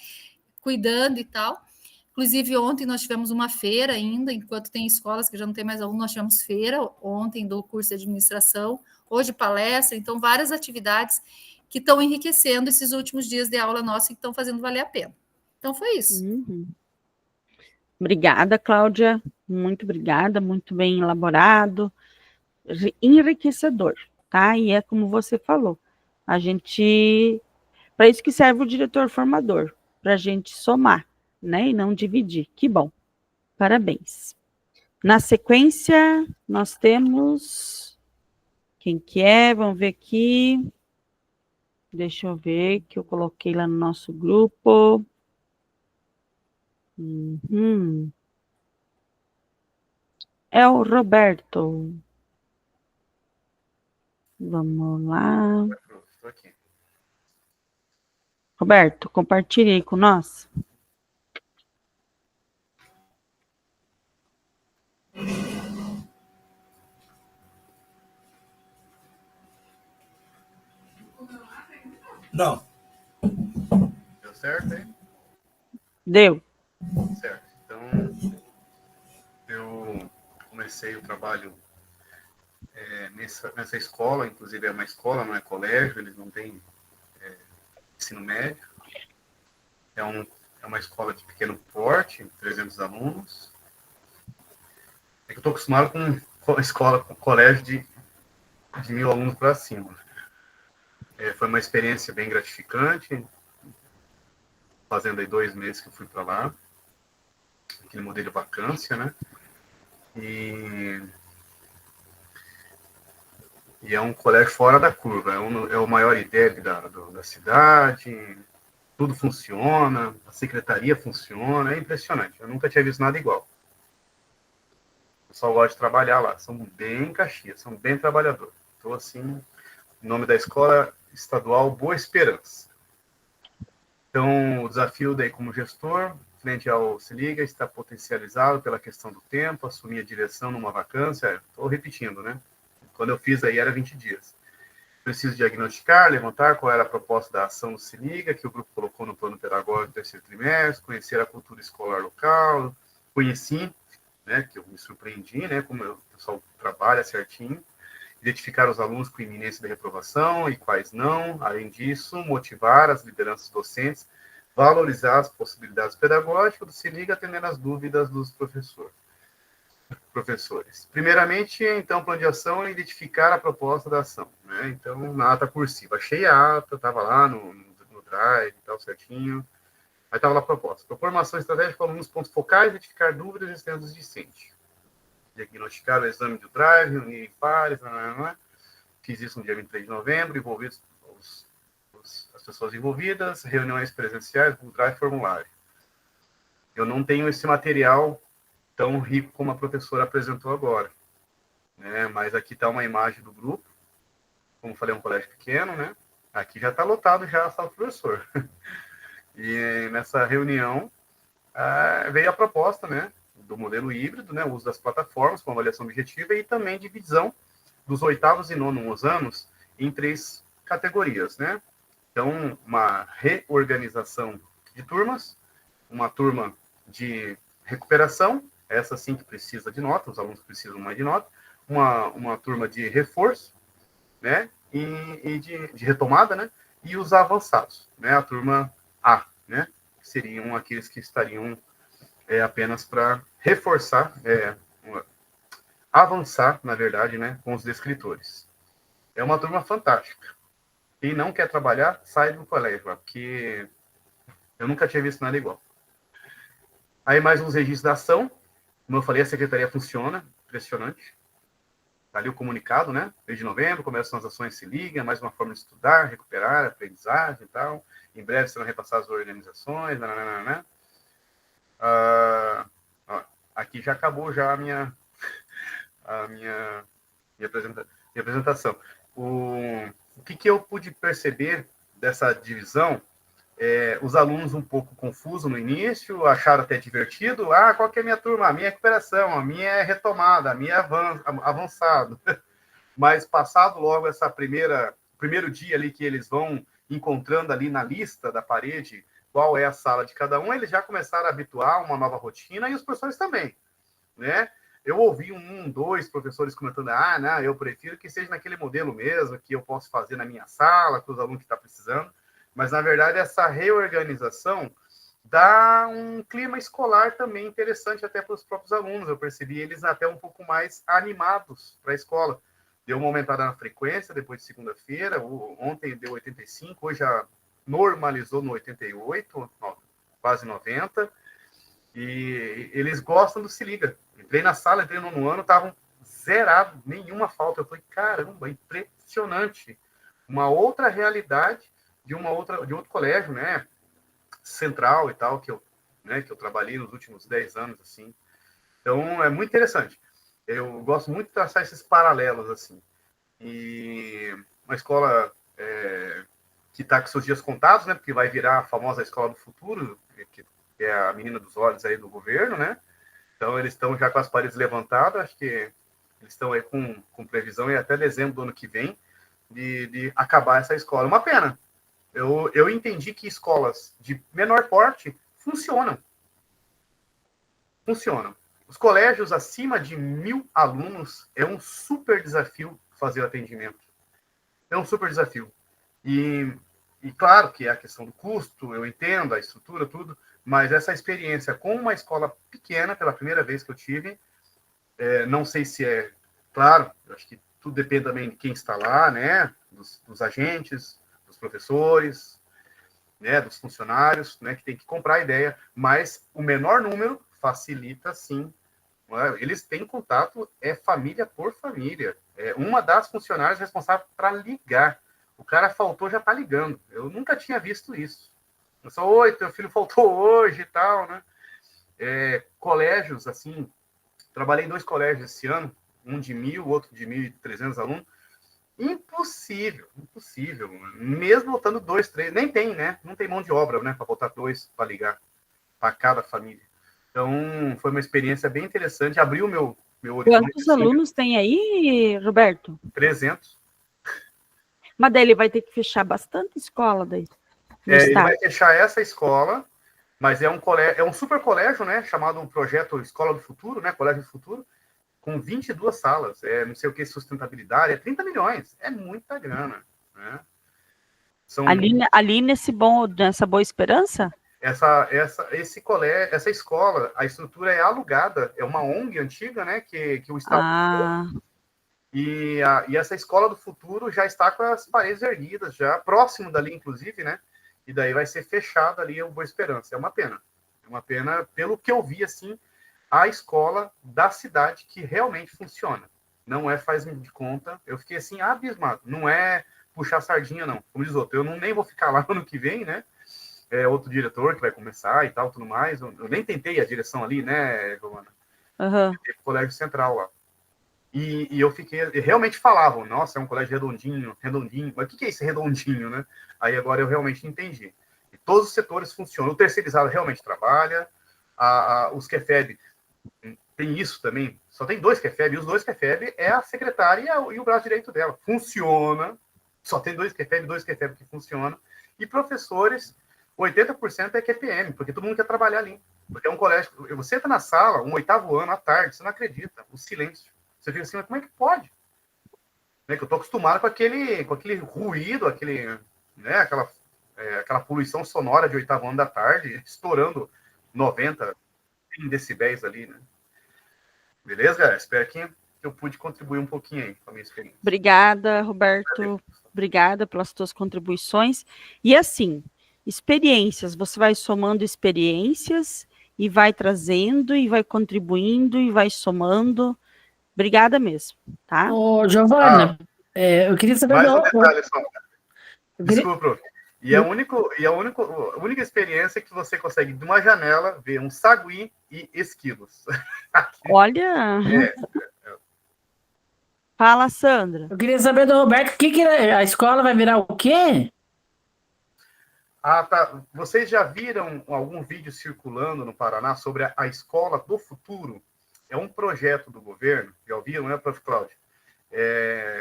cuidando e tal. Inclusive, ontem nós tivemos uma feira ainda, enquanto tem escolas que já não tem mais aluno, nós tivemos feira ontem do curso de administração, hoje palestra, então várias atividades que estão enriquecendo esses últimos dias de aula nossa e que estão fazendo valer a pena. Então, foi isso. Obrigada, Cláudia. Muito obrigada, muito bem elaborado, enriquecedor, tá? E é como você falou, a gente, para isso que serve o diretor formador, para a gente somar, né? E não dividir. Que bom. Parabéns. Na sequência, nós temos quem que é? Vamos ver aqui. Deixa eu ver que eu coloquei lá no nosso grupo. É o Roberto. Vamos lá. Estou aqui. Roberto, compartilhe aí com nós. Não. Deu certo aí? Deu. Certo. Então, eu comecei o trabalho nessa escola, inclusive é uma escola, não é colégio, eles não têm ensino médio. É uma escola de pequeno porte, 300 alunos. É que eu estou acostumado com escola, com colégio de 1.000 alunos para cima. Foi uma experiência bem gratificante, fazendo aí 2 meses que eu fui para lá, aquele modelo de vacância, né? E é um colégio fora da curva, é o maior IDEB da cidade, tudo funciona, a secretaria funciona, é impressionante, eu nunca tinha visto nada igual. O pessoal gosta de trabalhar lá, são bem caxias, são bem trabalhadores. Então, assim, o nome da escola estadual Boa Esperança. Então, o desafio daí como gestor, frente ao Se Liga, está potencializado pela questão do tempo, assumir a direção numa vacância, estou repetindo, né? Quando eu fiz aí era 20 dias. Preciso diagnosticar, levantar qual era a proposta da ação do Se Liga, que o grupo colocou no plano pedagógico do 3º trimestre, conhecer a cultura escolar local, conheci, né, que eu me surpreendi, né, como o pessoal trabalha certinho, identificar os alunos com iminência de reprovação e quais não, além disso, motivar as lideranças docentes, valorizar as possibilidades pedagógicas do Se Liga, atendendo às dúvidas dos professores. Primeiramente, então, plano de ação é identificar a proposta da ação, né? Então, na ata cursiva, achei a ata, estava lá no Drive e tal, certinho, aí estava lá a proposta. Propor uma ação estratégica com alunos pontos focais, identificar dúvidas e existentes discentes. Diagnosticar o exame do Drive, reunir pares, fiz isso no dia 23 de novembro, envolvidos as pessoas envolvidas, reuniões presenciais, Google Drive, formulário. Eu não tenho esse material tão rico como a professora apresentou agora, né? Mas aqui está uma imagem do grupo, como falei, é um colégio pequeno, né? Aqui já está lotado já a sala do professor. E nessa reunião veio a proposta, né, do modelo híbrido, né, o uso das plataformas com avaliação objetiva e também divisão dos 8º e 9º anos em 3 categorias, né? Então, uma reorganização de turmas, uma turma de recuperação, essa sim que precisa de nota, os alunos precisam mais de nota, uma turma de reforço, né, e de retomada, né, e os avançados, né, a turma A, né, que seriam aqueles que estariam apenas para reforçar, avançar, na verdade, né, com os descritores. É uma turma fantástica. Quem não quer trabalhar, sai do colégio, porque eu nunca tinha visto nada igual. Aí mais uns registros da ação. Como eu falei, a secretaria funciona, impressionante. Está ali o comunicado, né? Mês de novembro, começam as ações Se Liga, mais uma forma de estudar, recuperar, aprendizagem e tal. Em breve serão repassadas as organizações, aqui já acabou já a minha apresentação. O que eu pude perceber dessa divisão os alunos um pouco confusos no início, acharam até divertido. Qual que é a minha turma? A minha é recuperação, a minha é retomada, a minha é avançado. Mas passado logo primeiro dia ali que eles vão encontrando ali na lista da parede qual é a sala de cada um, eles já começaram a habituar a uma nova rotina e os professores também, né? Eu ouvi dois professores comentando, não, eu prefiro que seja naquele modelo mesmo, que eu posso fazer na minha sala, com os alunos que estão precisando. Mas, na verdade, essa reorganização dá um clima escolar também interessante até para os próprios alunos. Eu percebi eles até um pouco mais animados para a escola. Deu uma aumentada na frequência depois de segunda-feira. Ontem deu 85, hoje já normalizou no 88, quase 90. E eles gostam do Se Liga. Entrei na sala, entrei no nono ano, estavam zerados, nenhuma falta. Eu falei, caramba, impressionante. Uma outra realidade de outro colégio, né, central e tal, que eu trabalhei nos últimos 10 anos, assim. Então, é muito interessante. Eu gosto muito de traçar esses paralelos, assim. E uma escola que está com seus dias contados, né, porque vai virar a famosa escola do futuro, que é a menina dos olhos aí do governo, né? Então, eles estão já com as paredes levantadas, acho que eles estão aí com previsão e até dezembro do ano que vem de acabar essa escola. Uma pena. Eu entendi que escolas de menor porte funcionam. Os colégios acima de 1.000 alunos é um super desafio fazer o atendimento. É um super desafio. E claro que é a questão do custo, eu entendo, a estrutura, tudo, mas essa experiência com uma escola pequena, pela primeira vez que eu tive, não sei se claro, eu acho que tudo depende também de quem está lá, né, dos agentes, dos professores, né, dos funcionários, né, que tem que comprar a ideia, mas o menor número facilita, sim. Eles têm contato, família por família. Uma das funcionárias responsável para ligar. O cara faltou, já está ligando. Eu nunca tinha visto isso. Eu só, oi, teu filho faltou hoje e tal, né? Colégios, assim, trabalhei em 2 colégios esse ano, um de 1.000, outro de 1.300 alunos. Impossível. Mesmo botando 2, 3, nem tem, né? Não tem mão de obra, né? Para botar 2 para ligar para cada família. Então, foi uma experiência bem interessante. Abriu meu horizonte. Quantos alunos tem aí, Roberto? 300. Mas daí ele vai ter que fechar bastante escola daí. Ele vai fechar essa escola, mas é um super colégio, né? Chamado Projeto Escola do Futuro, né? Colégio do Futuro, com 22 salas. Não sei o que, sustentabilidade, 30 milhões. É muita grana, né? Ali nessa Boa Esperança? Essa escola, a estrutura é alugada, é uma ONG antiga, né, que o Estado... E essa escola do futuro já está com as paredes erguidas, já próximo dali, inclusive, né, e daí vai ser fechada ali o Boa Esperança. É uma pena, pelo que eu vi, assim, a escola da cidade que realmente funciona. Não faz de conta, eu fiquei assim, abismado, não é puxar sardinha, não, como diz outro, eu nem vou ficar lá no ano que vem, né, outro diretor que vai começar e tal, tudo mais. Eu nem tentei a direção ali, né, Giovana? Teve colégio central lá. E eu fiquei... Realmente falavam, nossa, é um colégio redondinho. Mas o que é esse redondinho, né? Aí agora eu realmente entendi. E todos os setores funcionam. O terceirizado realmente trabalha. Os QFEB tem isso também. Só tem 2 QFEB. E os 2 QFEB é a secretária e o braço direito dela. Funciona. Só tem 2 QFEB que funcionam. E professores... 80% é QPM, porque todo mundo quer trabalhar ali. Porque é um colégio... Você entra na sala, um 8º ano, à tarde, você não acredita. O silêncio. Você fica assim, mas como é que pode? Que eu estou acostumado com aquele ruído, né, aquela poluição sonora de 8º ano da tarde, estourando 90 decibéis ali, né? Beleza, galera? Espero que eu pude contribuir um pouquinho aí com a minha experiência. Obrigada, Roberto. Obrigada pelas tuas contribuições. E assim... experiências, você vai somando experiências e vai trazendo e vai contribuindo e vai somando. Obrigada mesmo, tá? Ô, Giovana, eu queria saber... Mais um detalhe só. Desculpa, prof. E a única experiência que você consegue, de uma janela, ver um sagui e esquilos. Olha... Fala, Sandra. Eu queria saber do Roberto, a escola vai virar o quê? Ah, tá. Vocês já viram algum vídeo circulando no Paraná sobre a Escola do Futuro? É um projeto do governo, já ouviram, né, Prof. Cláudio?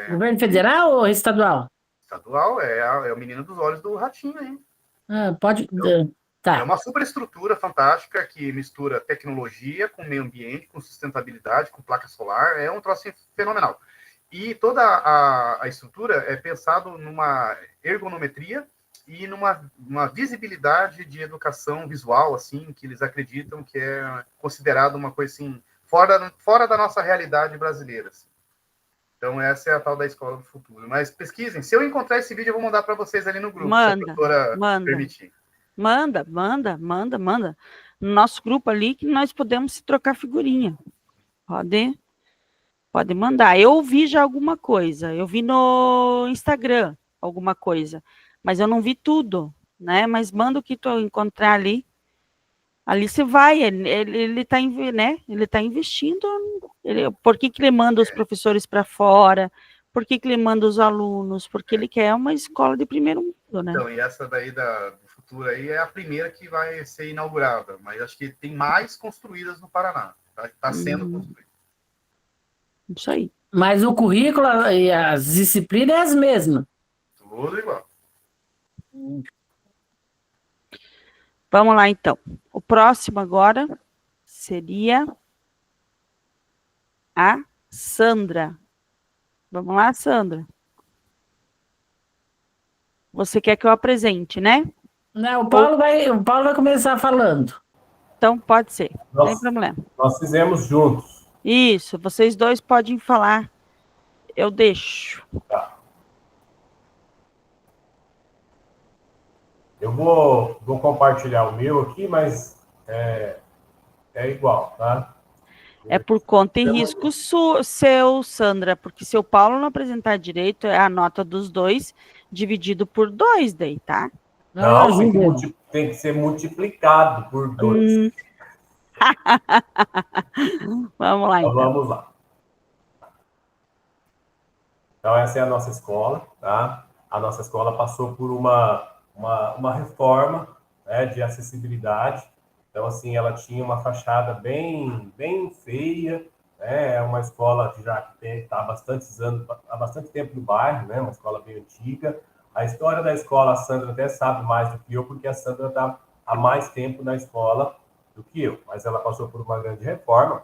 Governo federal ou estadual? Estadual, é o menino dos olhos do ratinho, hein? Ah, pode. É Tá. uma superestrutura fantástica que mistura tecnologia com meio ambiente, com sustentabilidade, com placa solar. É um troço fenomenal. E toda a estrutura é pensado numa ergonometria e numa visibilidade de educação visual, assim, que eles acreditam que é considerado uma coisa assim, fora da nossa realidade brasileira. Assim. Então, essa é a tal da Escola do Futuro. Mas pesquisem. Se eu encontrar esse vídeo, eu vou mandar para vocês ali no grupo, se a professora permitir. Manda. No nosso grupo ali, que nós podemos se trocar figurinha. Pode mandar. Eu vi já alguma coisa. Eu vi no Instagram alguma coisa. Mas eu não vi tudo, né? Mas manda o que tu encontrar ali. Ali você vai. Ele está, né? Ele tá investindo. Por que ele manda os professores para fora? Por que ele manda os alunos? Porque ele quer uma escola de primeiro mundo, né? Então, e essa daí do futuro aí é a primeira que vai ser inaugurada, mas acho que tem mais construídas no Paraná. Está sendo construída. Isso aí. Mas o currículo e as disciplinas é as mesmas. Tudo igual. Vamos lá, então. O próximo agora seria a Sandra. Vamos lá, Sandra. Você quer que eu apresente, né? Não, o Paulo vai começar falando. Então, pode ser. Não tem problema. Nós fizemos juntos. Isso, vocês dois podem falar. Eu deixo. Tá. Eu vou compartilhar o meu aqui, mas é igual, tá? É por conta e risco seu, Sandra, porque se o Paulo não apresentar direito, é a nota dos dois dividido por 2 daí, tá? Não, tem que ser multiplicado por 2. Vamos lá, então. Vamos lá. Então, essa é a nossa escola, tá? A nossa escola passou por uma reforma, né, de acessibilidade. Então, assim, ela tinha uma fachada bem feia, né? É uma escola que já está há bastante tempo no bairro, né? Uma escola bem antiga. A história da escola, a Sandra até sabe mais do que eu, porque a Sandra está há mais tempo na escola do que eu. Mas ela passou por uma grande reforma,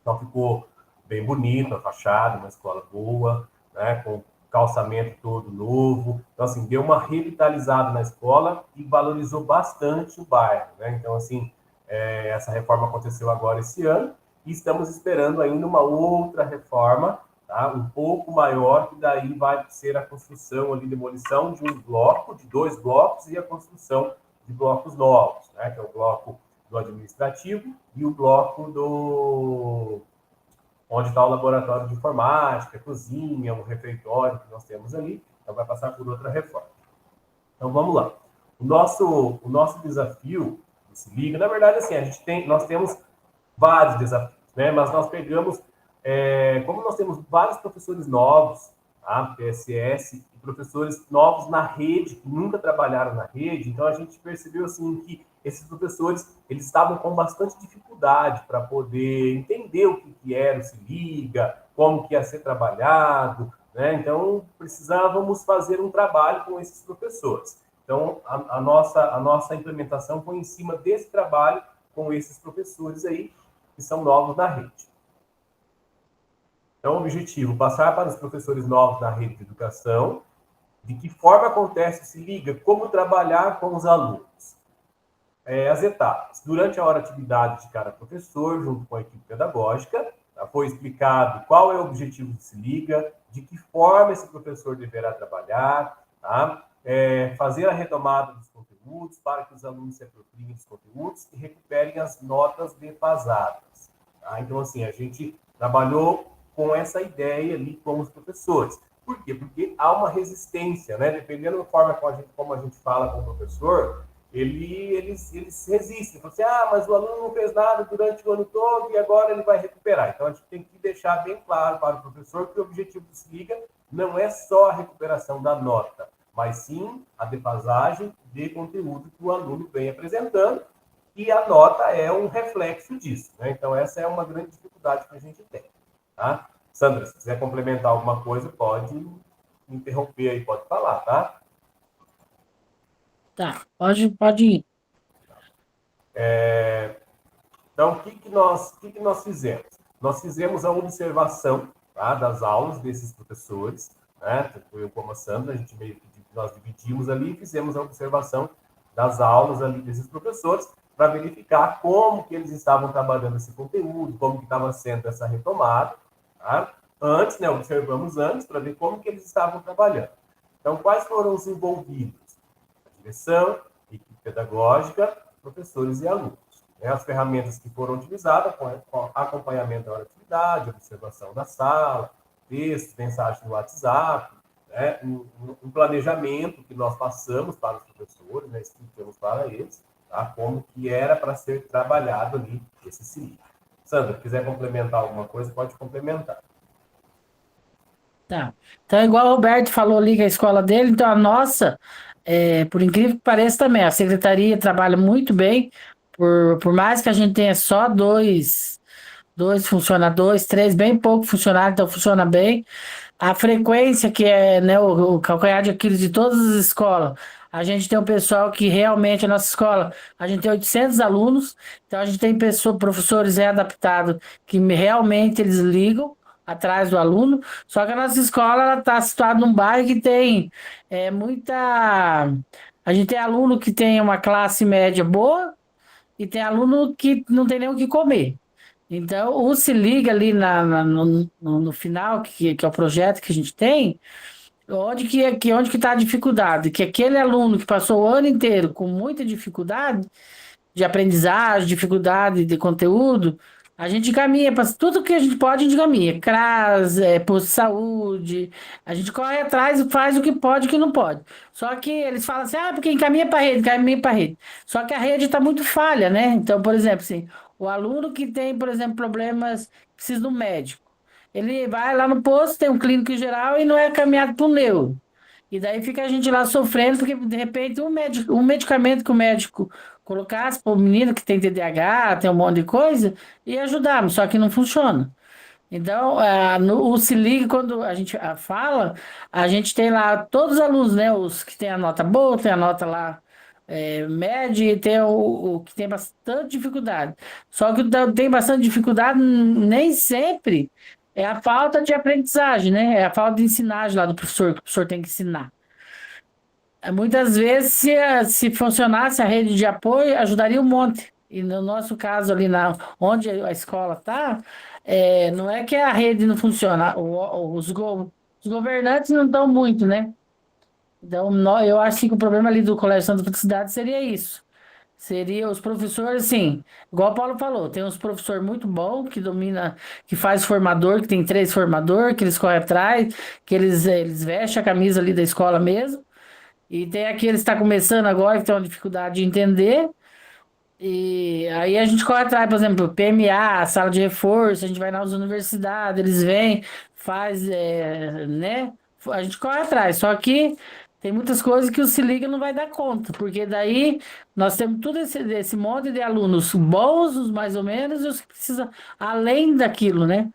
então ficou bem bonita a fachada, uma escola boa, né? Com calçamento todo novo. Então, assim, deu uma revitalizada na escola e valorizou bastante o bairro, né? Então, assim, essa reforma aconteceu agora esse ano e estamos esperando ainda uma outra reforma, tá? Um pouco maior, que daí vai ser a construção ali, demolição de um bloco, de 2 blocos e a construção de blocos novos, né? Que é o bloco do administrativo e o bloco onde está o laboratório de informática, cozinha, um refeitório que nós temos ali. Então vai passar por outra reforma. Então vamos lá. O nosso desafio se liga, na verdade, assim, nós temos vários desafios, né? Mas nós pegamos, como nós temos vários professores novos, tá? PSS, e professores novos na rede, que nunca trabalharam na rede, então a gente percebeu, assim, que esses professores, eles estavam com bastante dificuldade para poder entender o que era o Se Liga, como que ia ser trabalhado, né? Então, precisávamos fazer um trabalho com esses professores. Então, a nossa implementação foi em cima desse trabalho com esses professores aí, que são novos na rede. Então, o objetivo, passar para os professores novos na rede de educação, de que forma acontece o Se Liga, como trabalhar com os alunos. As etapas. Durante a hora de atividade de cada professor, junto com a equipe pedagógica, foi explicado qual é o objetivo do Se Liga, de que forma esse professor deverá trabalhar, tá? Fazer a retomada dos conteúdos para que os alunos se apropriem dos conteúdos e recuperem as notas defasadas. Tá? Então, assim, a gente trabalhou com essa ideia ali com os professores. Por quê? Porque há uma resistência, né? Dependendo da forma como a gente fala com o professor, eles resistem. Falam assim, mas o aluno não fez nada durante o ano todo e agora ele vai recuperar. Então, a gente tem que deixar bem claro para o professor que o objetivo do Se Liga não é só a recuperação da nota, mas sim a defasagem de conteúdo que o aluno vem apresentando, e a nota é um reflexo disso, né? Então, essa é uma grande dificuldade que a gente tem, tá? Sandra, se quiser complementar alguma coisa, pode me interromper aí, pode falar, tá? Tá, pode ir. Então, o que nós fizemos? Nós fizemos a observação, tá, das aulas desses professores, né? Tanto eu como a Sandra, a gente nós dividimos ali e fizemos a observação das aulas ali desses professores para verificar como que eles estavam trabalhando esse conteúdo, como que estava sendo essa retomada, tá? Antes, né, observamos antes para ver como que eles estavam trabalhando. Então, quais foram os envolvidos? A direção, equipe pedagógica, professores e alunos. As ferramentas que foram utilizadas, com acompanhamento da atividade, observação da sala, textos, mensagens no WhatsApp, né? Um planejamento que nós passamos para os professores, né? Explicamos para eles, tá? Como que era para ser trabalhado ali esse CILIG. Sandra, se quiser complementar alguma coisa, pode complementar. Tá. Então, igual o Roberto falou ali que a escola dele, então a nossa, por incrível que pareça também, a secretaria trabalha muito bem, por mais que a gente tenha só dois funcionários, três, bem pouco funcionário, então funciona bem. A frequência, que é, né, o calcanhar de Aquiles de todas as escolas, a gente tem um pessoal que realmente, a nossa escola, a gente tem 800 alunos, então a gente tem professores readaptados que realmente eles ligam atrás do aluno, só que a nossa escola está situada num bairro que tem muita... A gente tem aluno que tem uma classe média boa e tem aluno que não tem nem o que comer. Então, o Se Liga ali no final, que é o projeto que a gente tem, onde que está a dificuldade? Que aquele aluno que passou o ano inteiro com muita dificuldade de aprendizagem, dificuldade de conteúdo, a gente caminha para tudo que a gente pode, a gente caminha. CRAS, posto de saúde, a gente corre atrás e faz o que pode e o que não pode. Só que eles falam assim, porque encaminha para a rede, encaminha para a rede. Só que a rede está muito falha, né? Então, por exemplo, assim, o aluno que tem, por exemplo, problemas, precisa de um médico. Ele vai lá no posto, tem um clínico em geral e não é caminhado para o neuro. E daí fica a gente lá sofrendo, porque de repente um medicamento que o médico colocasse para o menino que tem TDAH, tem um monte de coisa, ia ajudar, só que não funciona. Então, o Se Liga, quando a gente fala, a gente tem lá todos os alunos, né? Os que tem a nota boa, tem a nota lá média, e tem o que tem bastante dificuldade. Só que o que tem bastante dificuldade nem sempre é a falta de aprendizagem, né? É a falta de ensinagem lá do professor, que o professor tem que ensinar. Muitas vezes, se funcionasse a rede de apoio, ajudaria um monte. E no nosso caso, ali onde a escola está, não é que a rede não funciona, os governantes não estão muito, né? Então, eu acho que o problema ali do Colégio Santa Felicidade seria isso. Seria os professores, assim, igual o Paulo falou, tem uns professores muito bons que domina, que faz formador, que tem 3 formadores, que eles correm atrás, que eles vestem a camisa ali da escola mesmo. E tem aqueles que estão começando agora, que tem uma dificuldade de entender. E aí a gente corre atrás, por exemplo, PMA, sala de reforço, a gente vai nas universidades, eles vêm, faz, né? A gente corre atrás. Só que tem muitas coisas que o Se Liga não vai dar conta, porque daí nós temos tudo esse monte de alunos bons, os mais ou menos, e os que precisam além daquilo, né?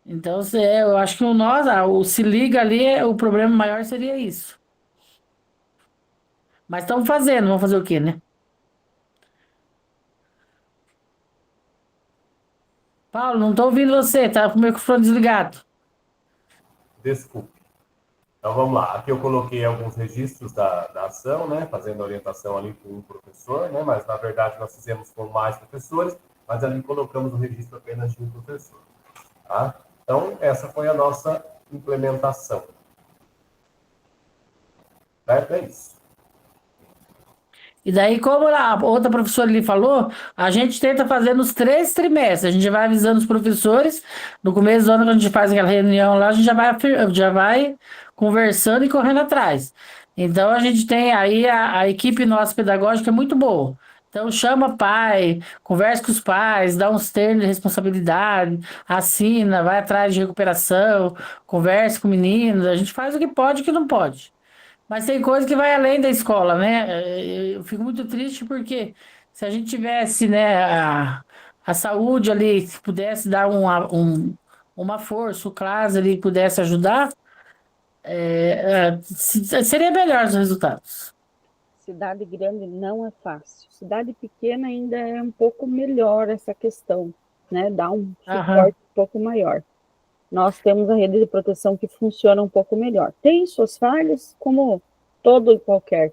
Então, eu acho que o Se Liga ali, o problema maior seria isso. Mas estamos fazendo, vamos fazer o quê, né? Paulo, não estou ouvindo você, tá com o microfone desligado. Desculpe. Então, vamos lá. Aqui eu coloquei alguns registros da ação, né? Fazendo a orientação ali com um professor, né? Mas, na verdade, nós fizemos com mais professores, mas ali colocamos o registro apenas de um professor, tá? Então, essa foi a nossa implementação. Certo? É isso. E daí, como a outra professora ali falou, a gente tenta fazer nos 3 trimestres. A gente vai avisando os professores. No começo do ano, quando a gente faz aquela reunião lá, a gente já vai conversando e correndo atrás. Então, a gente tem aí a equipe nossa pedagógica é muito boa. Então, chama pai, conversa com os pais, dá uns termos de responsabilidade, assina, vai atrás de recuperação, conversa com meninos. A gente faz o que pode e o que não pode. Mas tem coisa que vai além da escola, né? Eu fico muito triste porque se a gente tivesse, né, a saúde ali, se pudesse dar uma força, o CLAS ali pudesse ajudar, seria melhor os resultados. Cidade grande não é fácil. Cidade pequena ainda é um pouco melhor essa questão, né? Dá um Aham. suporte um pouco maior. Nós temos a rede de proteção que funciona um pouco melhor. Tem suas falhas, como todo e qualquer,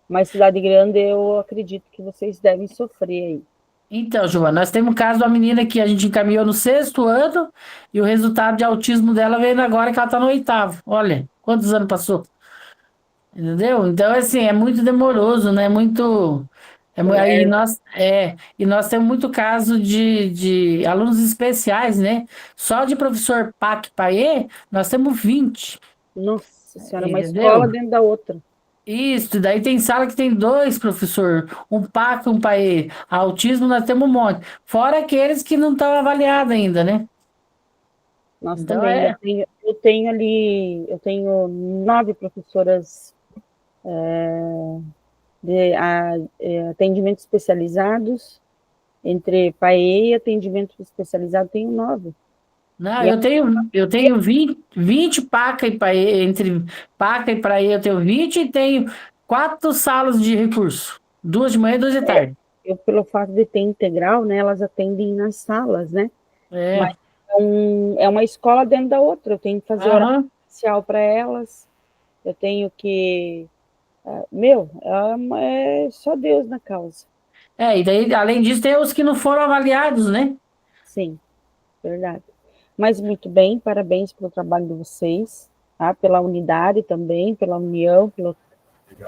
mas cidade grande eu acredito que vocês devem sofrer aí. Então, Giovana, nós temos um caso de uma menina que a gente encaminhou no 6º ano e o resultado de autismo dela veio agora que ela está no 8º. Olha, quantos anos passou? Entendeu? Então, assim, é muito demoroso, né? Muito. E nós temos muito caso de alunos especiais, né? Só de professor PAC PAE, nós temos 20, Nossa senhora, uma escola entendeu? dentro da outra. Isso, daí tem sala que tem 2 professor, um PAC, um PAE. Autismo nós temos um monte. Fora aqueles que não estão avaliados ainda, né? Nós Então também. é. Eu tenho 9 professoras de atendimento especializados, entre PAE e atendimento especializado, tenho 9. Não, E eu tenho 20 PACA e PAE, entre PACA e PAE eu tenho 20 e tenho 4 salas de recurso. 2 de manhã e 2 de tarde. eu, pelo fato de ter integral, né, elas atendem nas salas, né? É. Mas é uma escola dentro da outra. Eu tenho que fazer horário Aham. especial para elas. Eu tenho que. É só Deus na causa. E daí, além disso, tem os que não foram avaliados, né? Sim, verdade. Mas muito bem, parabéns pelo trabalho de vocês, tá? Pela unidade também, pela união.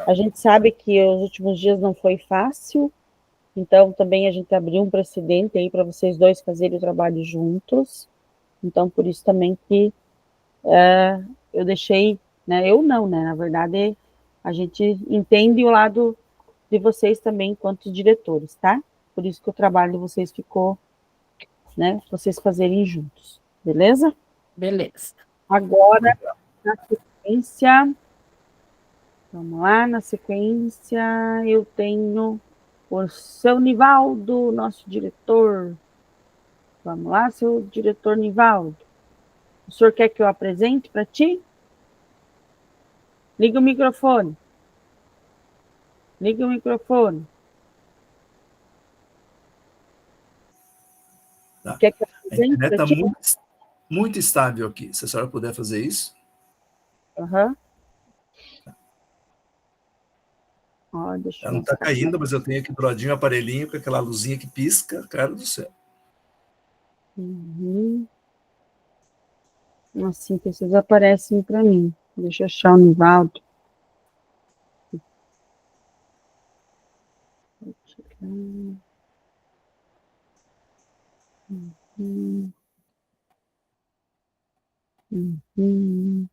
A gente sabe que os últimos dias não foi fácil, então também a gente abriu um precedente aí para vocês dois fazerem o trabalho juntos. Então, por isso também que eu deixei, né? Eu não, né? Na verdade, a gente entende o lado de vocês também, enquanto diretores, tá? Por isso que o trabalho de vocês ficou, né? Vocês fazerem juntos, beleza? Beleza. Agora, na sequência, vamos lá, na sequência, eu tenho o seu Nivaldo, nosso diretor. Vamos lá, seu diretor Nivaldo. O senhor quer que eu apresente para ti? Liga o microfone. Liga o microfone. Tá. Quer que eu A apresente internet para está ti? muito estável aqui. Se a senhora puder fazer isso. Aham. Ó, deixa Ela eu não está mostrar. caindo, mas eu tenho aqui do ladinho o aparelhinho com aquela luzinha que pisca, cara do céu. Uhum. Assim que vocês aparecem para mim. Deixa eu achar o Nivaldo. Uhum. Uhum.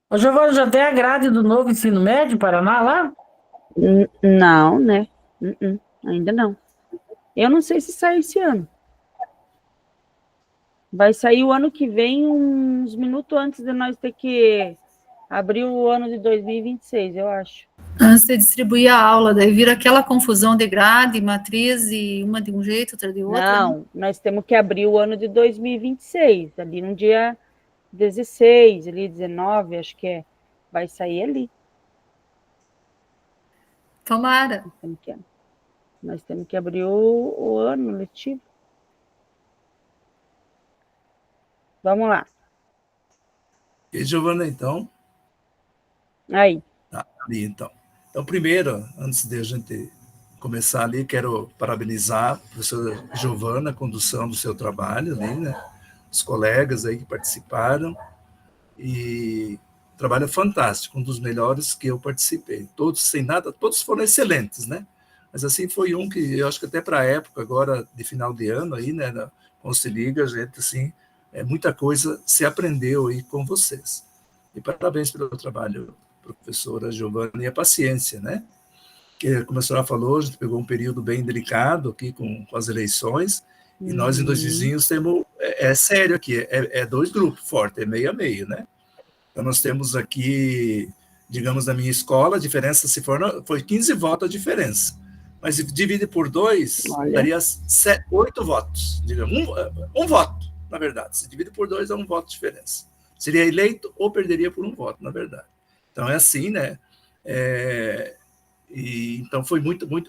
Ô, Giovana, já tem a grade do novo ensino médio Paraná lá? Não, né? Ainda não. Eu não sei se sai esse ano. Vai sair o ano que vem, uns minutos antes de nós ter que abrir o ano de 2026, eu acho. Antes de distribuir a aula, daí vira aquela confusão de grade, matriz, e uma de um jeito, outra de outro. Não, nós temos que abrir o ano de 2026, ali no dia 16, ali 19, acho que é. Vai sair ali. Tomara. Nós temos que abrir o ano letivo. Vamos lá. E Giovana, então? Aí. Tá, ali, então. Então, primeiro, antes de a gente começar ali, quero parabenizar a professora Giovana, a condução do seu trabalho ali, né? Os colegas aí que participaram. E trabalho fantástico, um dos melhores que eu participei. Todos, sem nada, todos foram excelentes, né? Mas assim, foi um que eu acho que até para a época, agora de final de ano, aí, né, com o Se Liga, a gente, assim, muita coisa se aprendeu aí com vocês. E parabéns pelo trabalho, professora Giovana, e a paciência, né? Que, como a senhora falou, a gente pegou um período bem delicado aqui com as eleições, E nós, em Dois Vizinhos, temos... É sério aqui, é 2 grupos fortes, é meio a meio, né? Então, nós temos aqui, digamos, na minha escola, a diferença, se for, foi 15 votos a diferença. Mas se divide por 2, daria 8 votos, digamos, um voto, na verdade. Se divide por 2, é 1 voto de diferença. Seria eleito ou perderia por 1 voto, na verdade. Então, é assim, né? E, então, foi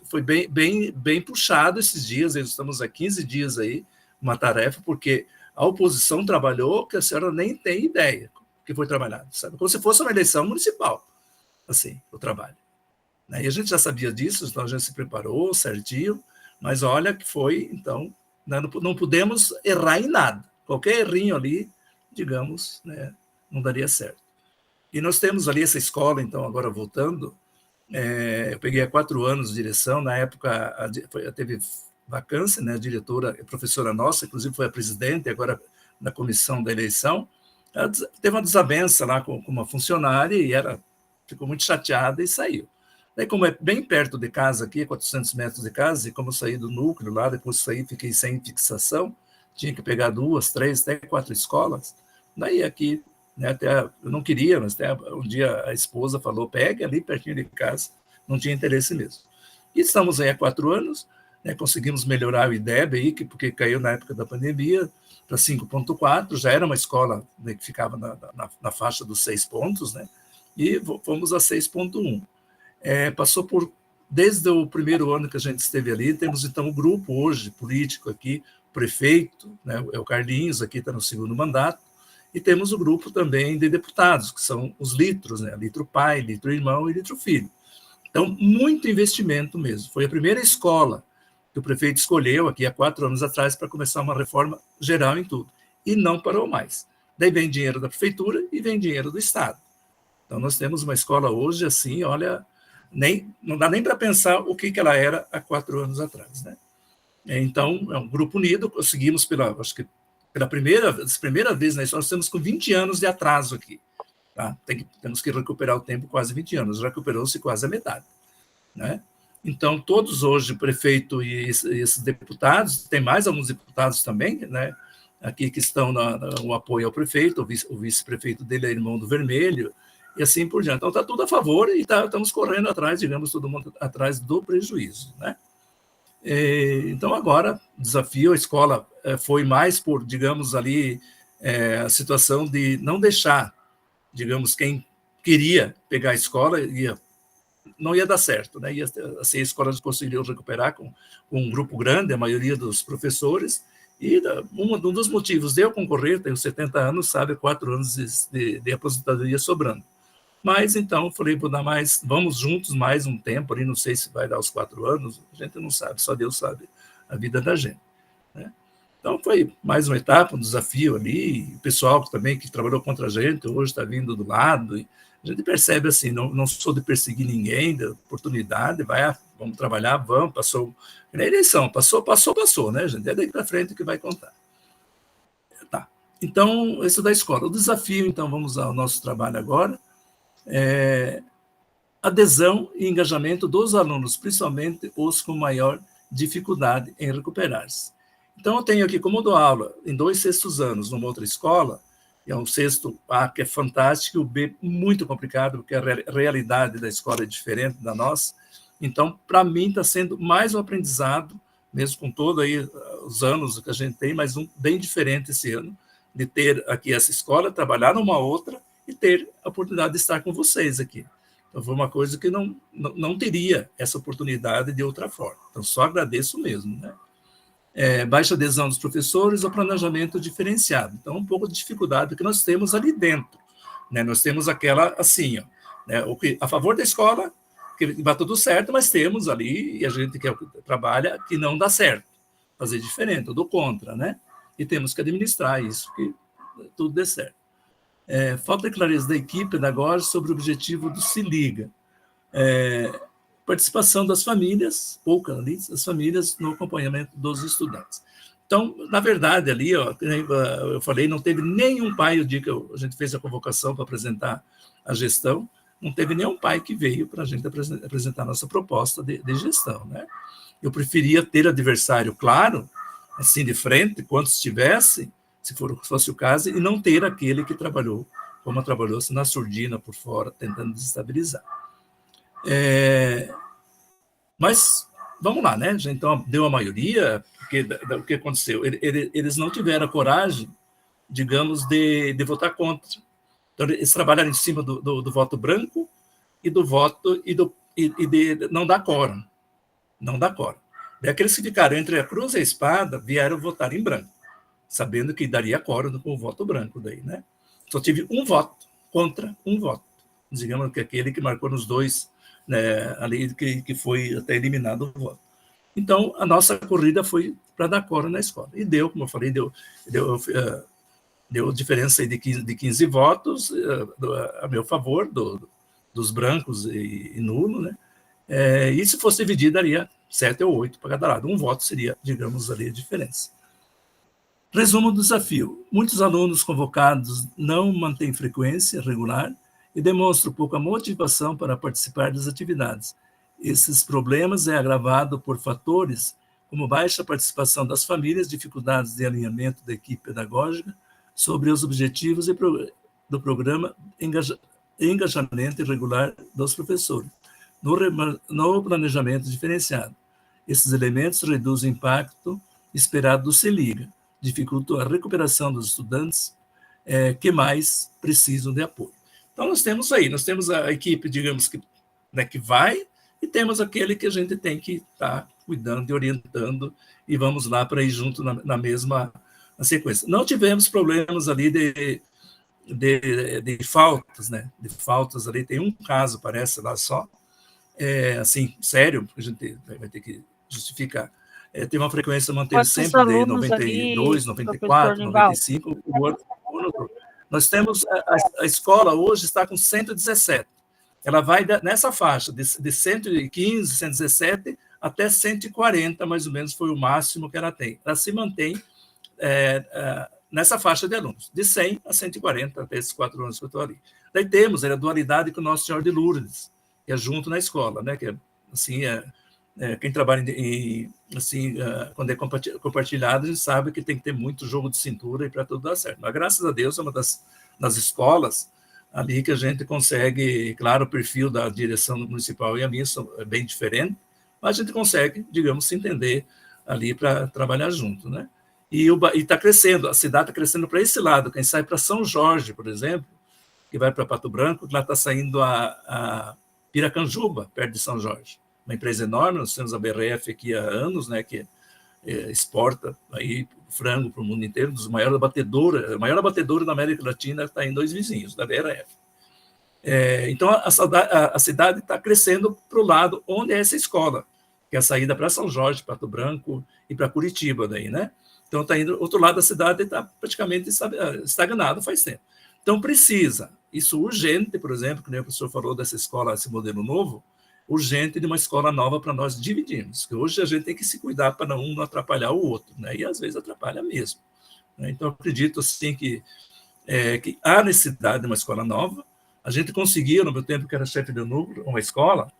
foi bem puxado esses dias. Nós estamos há 15 dias aí, uma tarefa, porque a oposição trabalhou que a senhora nem tem ideia que foi trabalhado, sabe? Como se fosse uma eleição municipal, assim, o trabalho. E a gente já sabia disso, então a gente se preparou certinho, mas olha que foi, então, não podemos errar em nada. Qualquer errinho ali, digamos, né, não daria certo. E nós temos ali essa escola, então, agora voltando, eu peguei há 4 anos de direção, na época teve vacância, né, a diretora, a professora nossa, inclusive foi a presidente, agora na comissão da eleição, ela teve uma desavença lá com uma funcionária e ficou muito chateada e saiu. Daí, como é bem perto de casa aqui, 400 metros de casa, e como eu saí do núcleo lá, depois saí, fiquei sem fixação, tinha que pegar 2, 3, até 4 escolas, daí aqui, né, até eu não queria, mas até um dia a esposa falou, pegue ali pertinho de casa, não tinha interesse mesmo. E estamos aí há 4 anos, né, conseguimos melhorar o IDEB aí, porque caiu na época da pandemia, para 5,4, já era uma escola, né, que ficava na faixa dos 6 pontos, né, e fomos a 6,1. Passou desde o primeiro ano que a gente esteve ali, temos então um grupo hoje político aqui, prefeito, né, é o Carlinhos, aqui está no 2º mandato, e temos o grupo também de deputados, que são os litros, né, litro pai, litro irmão e litro filho. Então, muito investimento mesmo. Foi a primeira escola que o prefeito escolheu aqui há 4 anos atrás para começar uma reforma geral em tudo, e não parou mais. Daí vem dinheiro da prefeitura e vem dinheiro do Estado. Então, nós temos uma escola hoje, assim, olha, não dá nem para pensar o que ela era há 4 anos atrás, né? Então, é um grupo unido, conseguimos, acho que pela primeira vez na história, nós estamos com 20 anos de atraso aqui. Tá? Temos que recuperar o tempo, quase 20 anos, recuperou-se quase a metade, né? Então, todos hoje, o prefeito e esses deputados, tem mais alguns deputados também, né, aqui que estão no apoio ao prefeito, o vice-prefeito dele é irmão do Vermelho, e assim por diante. Então, está tudo a favor e estamos correndo atrás, digamos, todo mundo atrás do prejuízo, né? Então, agora, o desafio, a escola foi mais por, digamos, ali, a situação de não deixar, digamos, quem queria pegar a escola não ia dar certo, né? Assim, a escola conseguiu recuperar com um grupo grande, a maioria dos professores, e um dos motivos de eu concorrer, tenho 70 anos, sabe, 4 anos de aposentadoria sobrando. Mas, então, falei, vamos juntos mais um tempo, ali, não sei se vai dar os 4 anos, a gente não sabe, só Deus sabe a vida da gente, né? Então, foi mais uma etapa, um desafio ali, o pessoal também que trabalhou contra a gente, hoje está vindo do lado, e a gente percebe assim, não sou de perseguir ninguém, de oportunidade, vamos trabalhar, passou, na eleição, passou, né, gente? É daí para frente que vai contar. Tá. Então, isso da escola. O desafio, então, vamos ao nosso trabalho agora, adesão e engajamento dos alunos, principalmente os com maior dificuldade em recuperar-se. Então, eu tenho aqui, como eu dou aula em 2 sextos anos numa outra escola, é um sexto A que é fantástico, o B muito complicado, porque a realidade da escola é diferente da nossa. Então, para mim, está sendo mais um aprendizado, mesmo com todos os anos que a gente tem, mas bem diferente esse ano, de ter aqui essa escola, trabalhar numa outra e ter a oportunidade de estar com vocês aqui. Então, foi uma coisa que não teria essa oportunidade de outra forma. Então, só agradeço mesmo, né? Baixa adesão dos professores ao planejamento diferenciado. Então, um pouco de dificuldade que nós temos ali dentro, né? Nós temos aquela, assim, ó, né? A favor da escola, que vai tudo certo, mas temos ali, e a gente que trabalha, que não dá certo, fazer diferente, eu dou contra, né? E temos que administrar isso, que tudo dê certo. Falta de clareza da equipe pedagógica sobre o objetivo do Se Liga. Participação das famílias, pouca ali, das famílias no acompanhamento dos estudantes. Então, na verdade, ali, ó, eu falei, não teve nenhum pai, o dia que a gente fez a convocação para apresentar a gestão, não teve nenhum pai que veio para a gente apresentar a nossa proposta de gestão, né? Eu preferia ter adversário, claro, assim de frente, quantos tivesse, se fosse o caso, e não ter aquele que trabalhou, como trabalhou-se na surdina por fora, tentando desestabilizar. Mas, vamos lá, né? Então, deu a maioria, porque o que aconteceu? Eles não tiveram a coragem, digamos, de votar contra. Então, eles trabalharam em cima do voto branco e do voto e de não dar quórum. Não dá quórum. E aqueles que ficaram entre a cruz e a espada vieram votar em branco, sabendo que daria quórum com o voto branco daí, né? Só tive um voto contra um voto. Digamos que aquele que marcou nos dois, né, ali que foi até eliminado o voto. Então, a nossa corrida foi para dar quórum na escola. E deu, como eu falei, deu diferença aí de 15 votos a meu favor, dos brancos e nulo, né? E se fosse dividido, daria 7 ou 8 para cada lado. Um voto seria, digamos, ali a diferença. Resumo do desafio. Muitos alunos convocados não mantêm frequência regular e demonstram pouca motivação para participar das atividades. Esses problemas é agravado por fatores como baixa participação das famílias, dificuldades de alinhamento da equipe pedagógica sobre os objetivos do programa, engajamento irregular dos professores, no planejamento diferenciado. Esses elementos reduzem o impacto esperado do Se Liga, dificultam a recuperação dos estudantes que mais precisam de apoio. Então, nós temos a equipe, digamos, que vai, e temos aquele que a gente tem que estar cuidando e orientando, e vamos lá para ir junto na mesma sequência. Não tivemos problemas ali de faltas, né? De faltas ali, tem um caso, parece, lá só, assim, sério, porque a gente vai ter que justificar. Tem uma frequência manteve sempre de 92, 94, 95, o outro. Nós temos, a escola hoje está com 117. Ela vai nessa faixa, de 115, 117 até 140, mais ou menos, foi o máximo que ela tem. Ela se mantém nessa faixa de alunos, de 100 a 140, até esses 4 anos que eu estou ali. Daí temos a dualidade com o Nosso Senhor de Lourdes, que é junto na escola, né? Que assim, quem trabalha assim, quando é compartilhado, a gente sabe que tem que ter muito jogo de cintura e para tudo dar certo. Mas, graças a Deus, é uma das escolas ali que a gente consegue, claro, o perfil da direção municipal e a minha é bem diferente, mas a gente consegue, digamos, se entender ali para trabalhar junto, né? E está crescendo, a cidade está crescendo para esse lado. Quem sai para São Jorge, por exemplo, que vai para Pato Branco, lá está saindo a Piracanjuba, perto de São Jorge. Uma empresa enorme, nós temos a BRF aqui há anos, né, que exporta aí frango para o mundo inteiro, a maior abatedora da América Latina está em 2 vizinhos, da BRF. Então, a cidade está crescendo para o lado onde é essa escola, que é a saída para São Jorge, Pato Branco e para Curitiba, daí, né? Então, está indo, outro lado da cidade está praticamente estagnado faz tempo. Então, precisa, isso urgente, por exemplo, que nem o professor falou dessa escola, esse modelo novo, urgente de uma escola nova para nós dividirmos, que hoje a gente tem que se cuidar para um não atrapalhar o outro, né? E às vezes atrapalha mesmo, né? Então, eu acredito assim, que há necessidade de uma escola nova. A gente conseguia, no meu tempo que era chefe de núcleo, uma escola,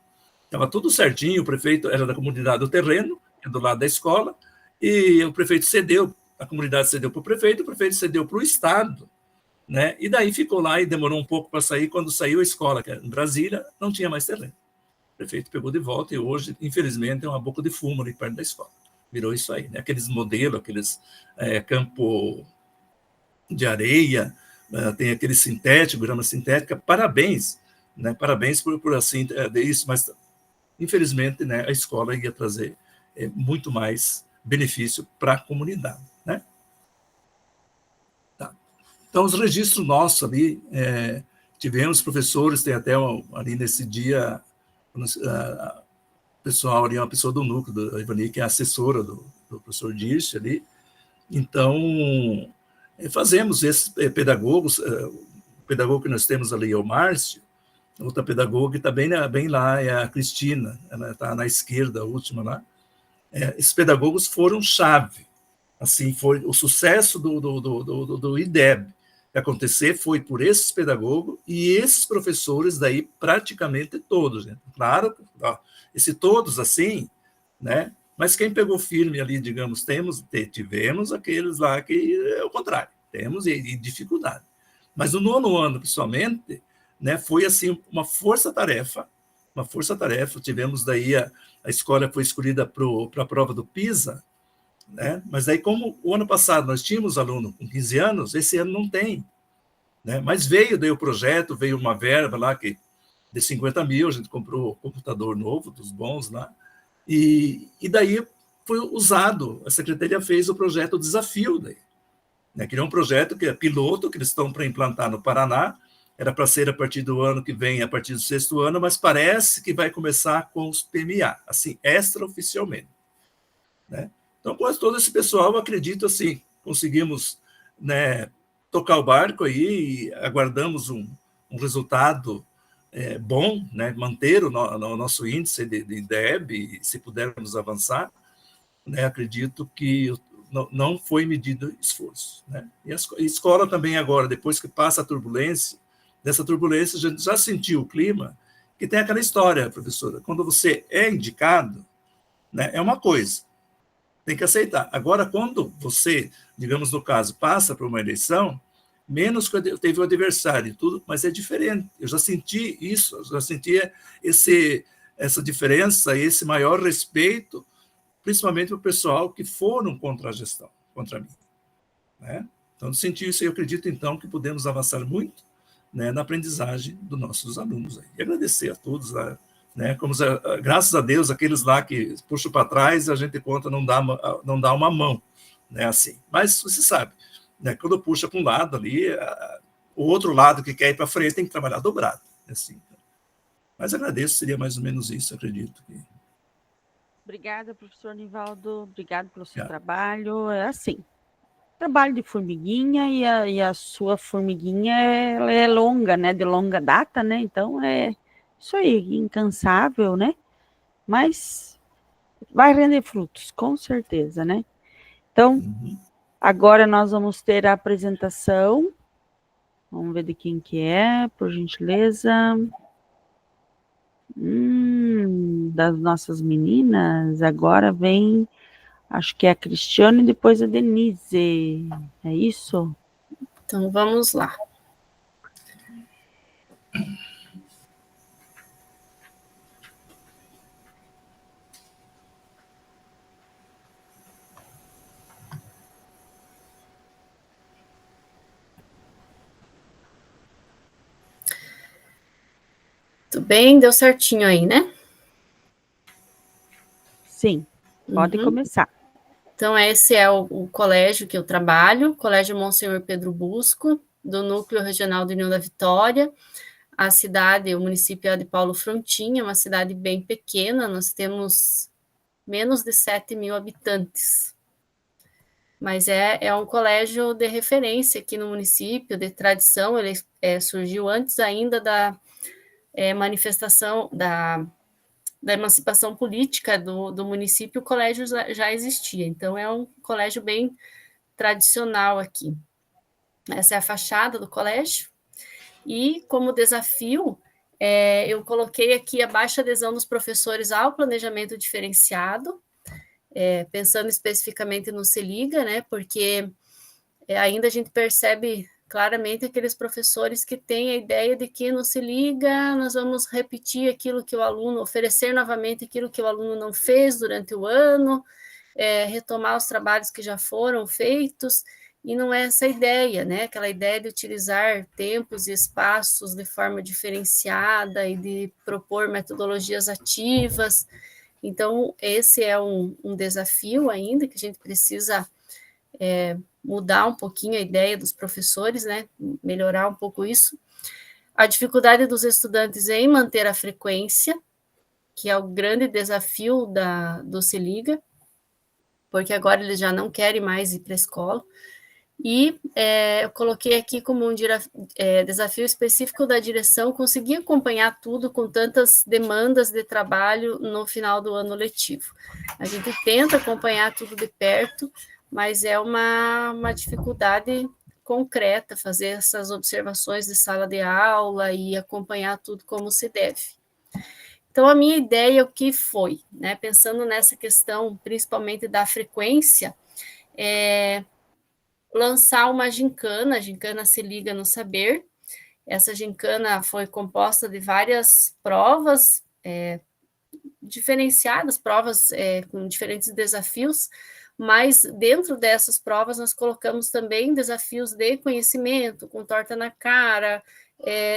estava tudo certinho, o prefeito era da comunidade do terreno, é do lado da escola, e o prefeito cedeu, a comunidade cedeu para o prefeito cedeu para o Estado, né? E daí ficou lá e demorou um pouco para sair. Quando saiu a escola, que era em Brasília, não tinha mais terreno. O prefeito pegou de volta e hoje, infelizmente, é uma boca de fumo ali perto da escola. Virou isso aí, né? Aqueles modelos, aqueles campo de areia, tem aquele sintético, grama sintética. Parabéns, né? Parabéns por assim, isso, mas infelizmente, né, a escola ia trazer muito mais benefício para a comunidade, né? Tá. Então, os registros nossos ali, tivemos professores, tem até ali nesse dia, o pessoal ali, uma pessoa do núcleo, da Ivani, que é assessora do professor Dirce ali. Então, fazemos esses pedagogos, o pedagogo que nós temos ali é o Márcio, outra pedagoga que está bem lá é a Cristina, ela está na esquerda, a última lá. Esses pedagogos foram chave. Assim, foi o sucesso do IDEB que acontecer foi por esses pedagogos e esses professores daí praticamente todos, gente. Claro, esse todos assim, né? Mas quem pegou firme ali, digamos, tivemos aqueles lá que é o contrário, temos e dificuldade. Mas no 9º ano, principalmente, né, foi assim uma força-tarefa, tivemos daí a escola foi escolhida para a prova do PISA, né, mas aí como o ano passado nós tínhamos aluno com 15 anos, esse ano não tem, né, mas veio daí o projeto, veio uma verba lá que de 50 mil, a gente comprou computador novo, dos bons lá, e daí foi usado, a Secretaria fez o projeto Desafio daí, né, que é um projeto que é piloto, que eles estão para implantar no Paraná, era para ser a partir do ano que vem, a partir do 6º ano, mas parece que vai começar com os PMA, assim, extraoficialmente, né? Então, quase todo esse pessoal, eu acredito, assim, conseguimos, né, tocar o barco aí e aguardamos um resultado bom, né, manter o nosso índice de IDEB, se pudermos avançar, né, acredito que não foi medido esforço, né? E a escola também agora, depois que passa a turbulência, dessa turbulência a gente já sentiu o clima, que tem aquela história, professora, quando você é indicado, né, é uma coisa, tem que aceitar. Agora, quando você, digamos no caso, passa por uma eleição, menos que teve o adversário e tudo, mas é diferente. Eu já senti isso, eu já senti essa diferença, esse maior respeito, principalmente para o pessoal que foram contra a gestão, contra mim, né? Então, senti isso e eu acredito, então, que podemos avançar muito, né, na aprendizagem dos nossos alunos. Aí. E agradecer a todos, né, como, graças a Deus, aqueles lá que puxam para trás, a gente conta, não dá uma mão, né, assim. Mas você sabe, né, quando puxa para um lado ali, o outro lado que quer ir para frente tem que trabalhar dobrado. Assim. Mas agradeço, seria mais ou menos isso, acredito. Obrigada, professor Nivaldo, obrigado pelo seu trabalho. É assim, trabalho de formiguinha e a sua formiguinha ela é longa, né, de longa data, né, então é isso aí, incansável, né, mas vai render frutos, com certeza, né. Então, agora nós vamos ter a apresentação, vamos ver de quem que é, por gentileza. Das nossas meninas, agora vem, acho que é a Cristiane e depois a Denise, é isso? Então, vamos lá. Tudo bem? Deu certinho aí, né? Sim, pode começar. Então, esse é o colégio que eu trabalho, Colégio Monsenhor Pedro Busco, do Núcleo Regional do União da Vitória. A cidade, o município é de Paulo Frontin, é uma cidade bem pequena, nós temos menos de 7 mil habitantes. Mas é um colégio de referência aqui no município, de tradição, ele surgiu antes ainda da manifestação, da emancipação política do município, o colégio já existia, então é um colégio bem tradicional aqui. Essa é a fachada do colégio, e como desafio, eu coloquei aqui a baixa adesão dos professores ao planejamento diferenciado, pensando especificamente no Se Liga, né, porque ainda a gente percebe claramente aqueles professores que têm a ideia de que no Se Liga nós vamos repetir aquilo que o aluno, oferecer novamente aquilo que o aluno não fez durante o ano, retomar os trabalhos que já foram feitos, e não é essa ideia, né? Aquela ideia de utilizar tempos e espaços de forma diferenciada e de propor metodologias ativas. Então, esse é um desafio ainda, que a gente precisa mudar um pouquinho a ideia dos professores, né? Melhorar um pouco isso. A dificuldade dos estudantes em manter a frequência, que é o grande desafio do Se Liga, porque agora eles já não querem mais ir para a escola. E eu coloquei aqui como um desafio específico da direção conseguir acompanhar tudo com tantas demandas de trabalho no final do ano letivo. A gente tenta acompanhar tudo de perto, mas é uma dificuldade concreta fazer essas observações de sala de aula e acompanhar tudo como se deve. Então, a minha ideia, o que foi, né, pensando nessa questão, principalmente da frequência, é lançar uma gincana, a gincana Se Liga no Saber. Essa gincana foi composta de várias provas diferenciadas, provas com diferentes desafios, mas dentro dessas provas nós colocamos também desafios de conhecimento, com torta na cara,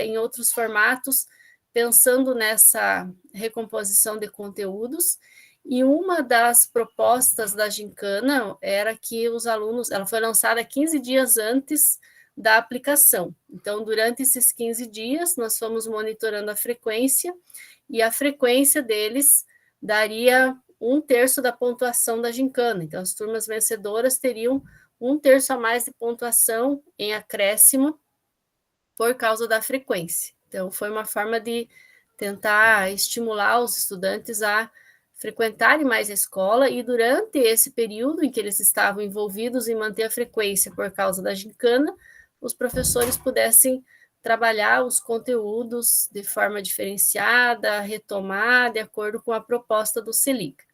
em outros formatos, pensando nessa recomposição de conteúdos. E uma das propostas da gincana era que os alunos, ela foi lançada 15 dias antes da aplicação. Então, durante esses 15 dias, nós fomos monitorando a frequência, e a frequência deles daria 1/3 da pontuação da gincana. Então, as turmas vencedoras teriam 1/3 a mais de pontuação em acréscimo por causa da frequência. Então, foi uma forma de tentar estimular os estudantes a frequentarem mais a escola, e durante esse período em que eles estavam envolvidos em manter a frequência por causa da gincana, os professores pudessem trabalhar os conteúdos de forma diferenciada, retomar de acordo com a proposta do Se Liga.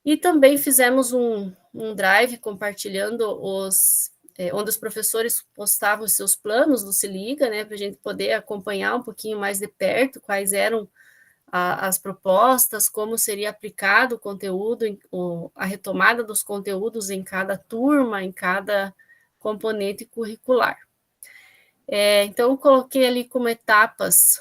E também fizemos um drive compartilhando onde os professores postavam os seus planos do Se Liga, né, para a gente poder acompanhar um pouquinho mais de perto quais eram as propostas, como seria aplicado o conteúdo, a retomada dos conteúdos em cada turma, em cada componente curricular. Então, eu coloquei ali como etapas,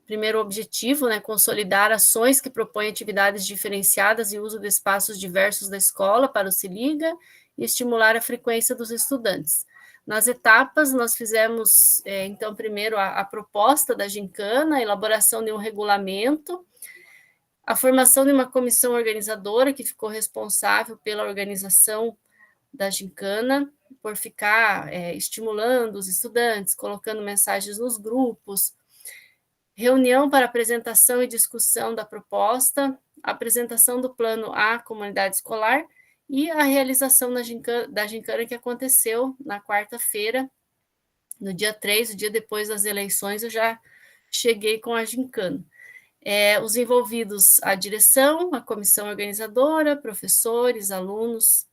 primeiro objetivo, né, consolidar ações que propõem atividades diferenciadas e uso de espaços diversos da escola para o Se Liga e estimular a frequência dos estudantes. Nas etapas, nós fizemos, então, primeiro a proposta da gincana, a elaboração de um regulamento, a formação de uma comissão organizadora que ficou responsável pela organização da gincana, por ficar estimulando os estudantes, colocando mensagens nos grupos, reunião para apresentação e discussão da proposta, apresentação do plano à comunidade escolar e a realização da gincana que aconteceu na quarta-feira, no dia 3, o dia depois das eleições, eu já cheguei com a gincana. Os envolvidos, a direção, a comissão organizadora, professores, alunos,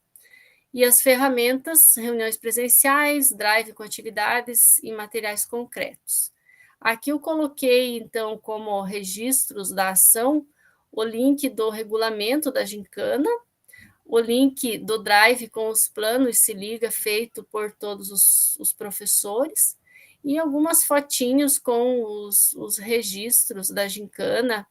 e as ferramentas, reuniões presenciais, drive com atividades e materiais concretos. Aqui eu coloquei, então, como registros da ação, o link do regulamento da gincana, o link do drive com os planos Se Liga feito por todos os professores, e algumas fotinhos com os registros da gincana.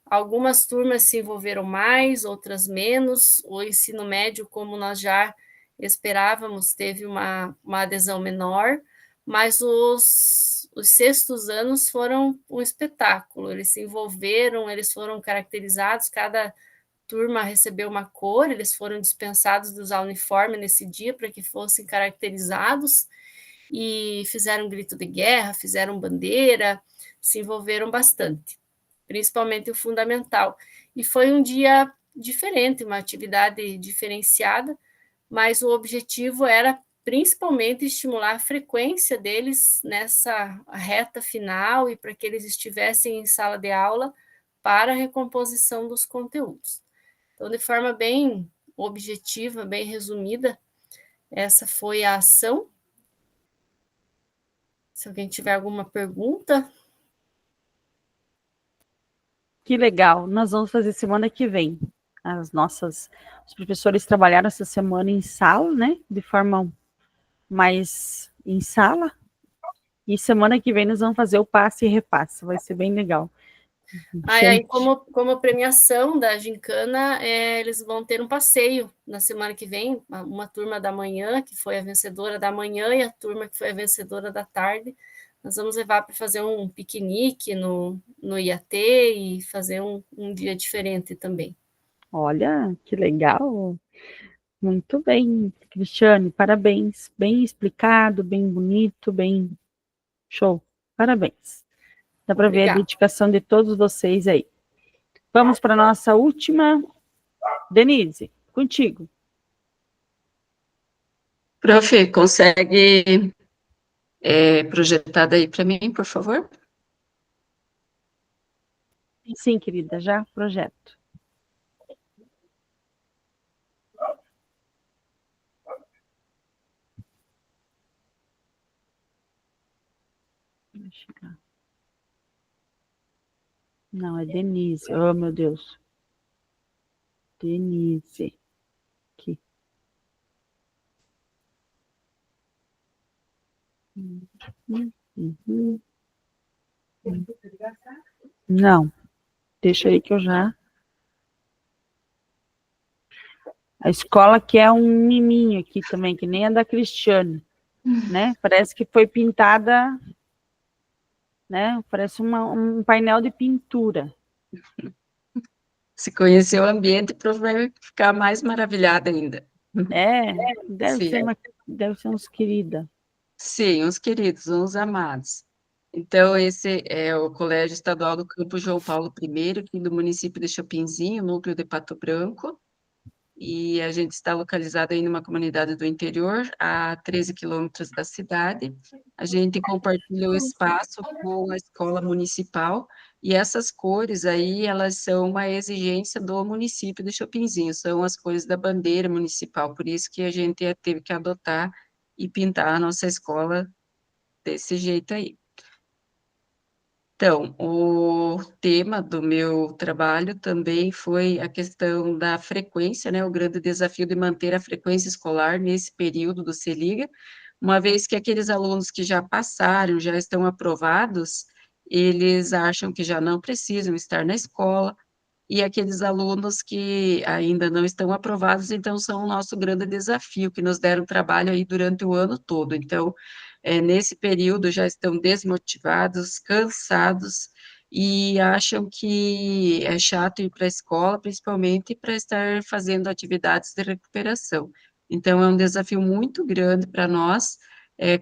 Algumas turmas se envolveram mais, outras menos. O ensino médio, como nós já esperávamos, teve uma adesão menor, mas os sextos anos foram um espetáculo. Eles se envolveram, eles foram caracterizados, cada turma recebeu uma cor, eles foram dispensados de usar uniforme nesse dia para que fossem caracterizados, e fizeram grito de guerra, fizeram bandeira, se envolveram bastante, principalmente o fundamental. E foi um dia diferente, uma atividade diferenciada, mas o objetivo era principalmente estimular a frequência deles nessa reta final e para que eles estivessem em sala de aula para a recomposição dos conteúdos. Então, de forma bem objetiva, bem resumida, essa foi a ação. Se alguém tiver alguma pergunta. Que legal, nós vamos fazer semana que vem. Os professores trabalharam essa semana em sala, né? De forma mais em sala. E semana que vem nós vamos fazer o passe e repasse. Vai ser bem legal. Aí, como premiação da gincana, eles vão ter um passeio na semana que vem, uma turma da manhã, que foi a vencedora da manhã, e a turma que foi a vencedora da tarde. Nós vamos levar para fazer um piquenique no IAT e fazer um dia diferente também. Olha, que legal. Muito bem, Cristiane, parabéns. Bem explicado, bem bonito, bem show. Parabéns. Dá para ver a dedicação de todos vocês aí. Vamos para a nossa última. Denise, contigo. Prof, consegue projetar daí para mim, por favor? Sim, querida, já projeto. Não, é Denise. Oh, meu Deus. Denise. Aqui. Uhum. Não, deixa aí que eu já. A escola que é um miminho aqui também, que nem a da Cristiane, né? Parece que foi pintada, né? Parece um painel de pintura. Se conhecer o ambiente, vai ficar mais maravilhada ainda. É, deve Sim. deve ser uns querida. Sim, uns queridos, uns amados. Então, esse é o Colégio Estadual do Campo João Paulo I, aqui do município de Chopinzinho, núcleo de Pato Branco, e a gente está localizado aí numa comunidade do interior, a 13 quilômetros da cidade. A gente compartilha o espaço com a escola municipal, e essas cores aí, elas são uma exigência do município de Chopinzinho, são as cores da bandeira municipal, por isso que a gente teve que adotar e pintar a nossa escola desse jeito aí. Então, o tema do meu trabalho também foi a questão da frequência, né, o grande desafio de manter a frequência escolar nesse período do Se Liga, uma vez que aqueles alunos que já passaram, já estão aprovados, eles acham que já não precisam estar na escola, e aqueles alunos que ainda não estão aprovados, então são o nosso grande desafio, que nos deram trabalho aí durante o ano todo. Então, nesse período já estão desmotivados, cansados, e acham que é chato ir para a escola, principalmente para estar fazendo atividades de recuperação. Então, é um desafio muito grande para nós,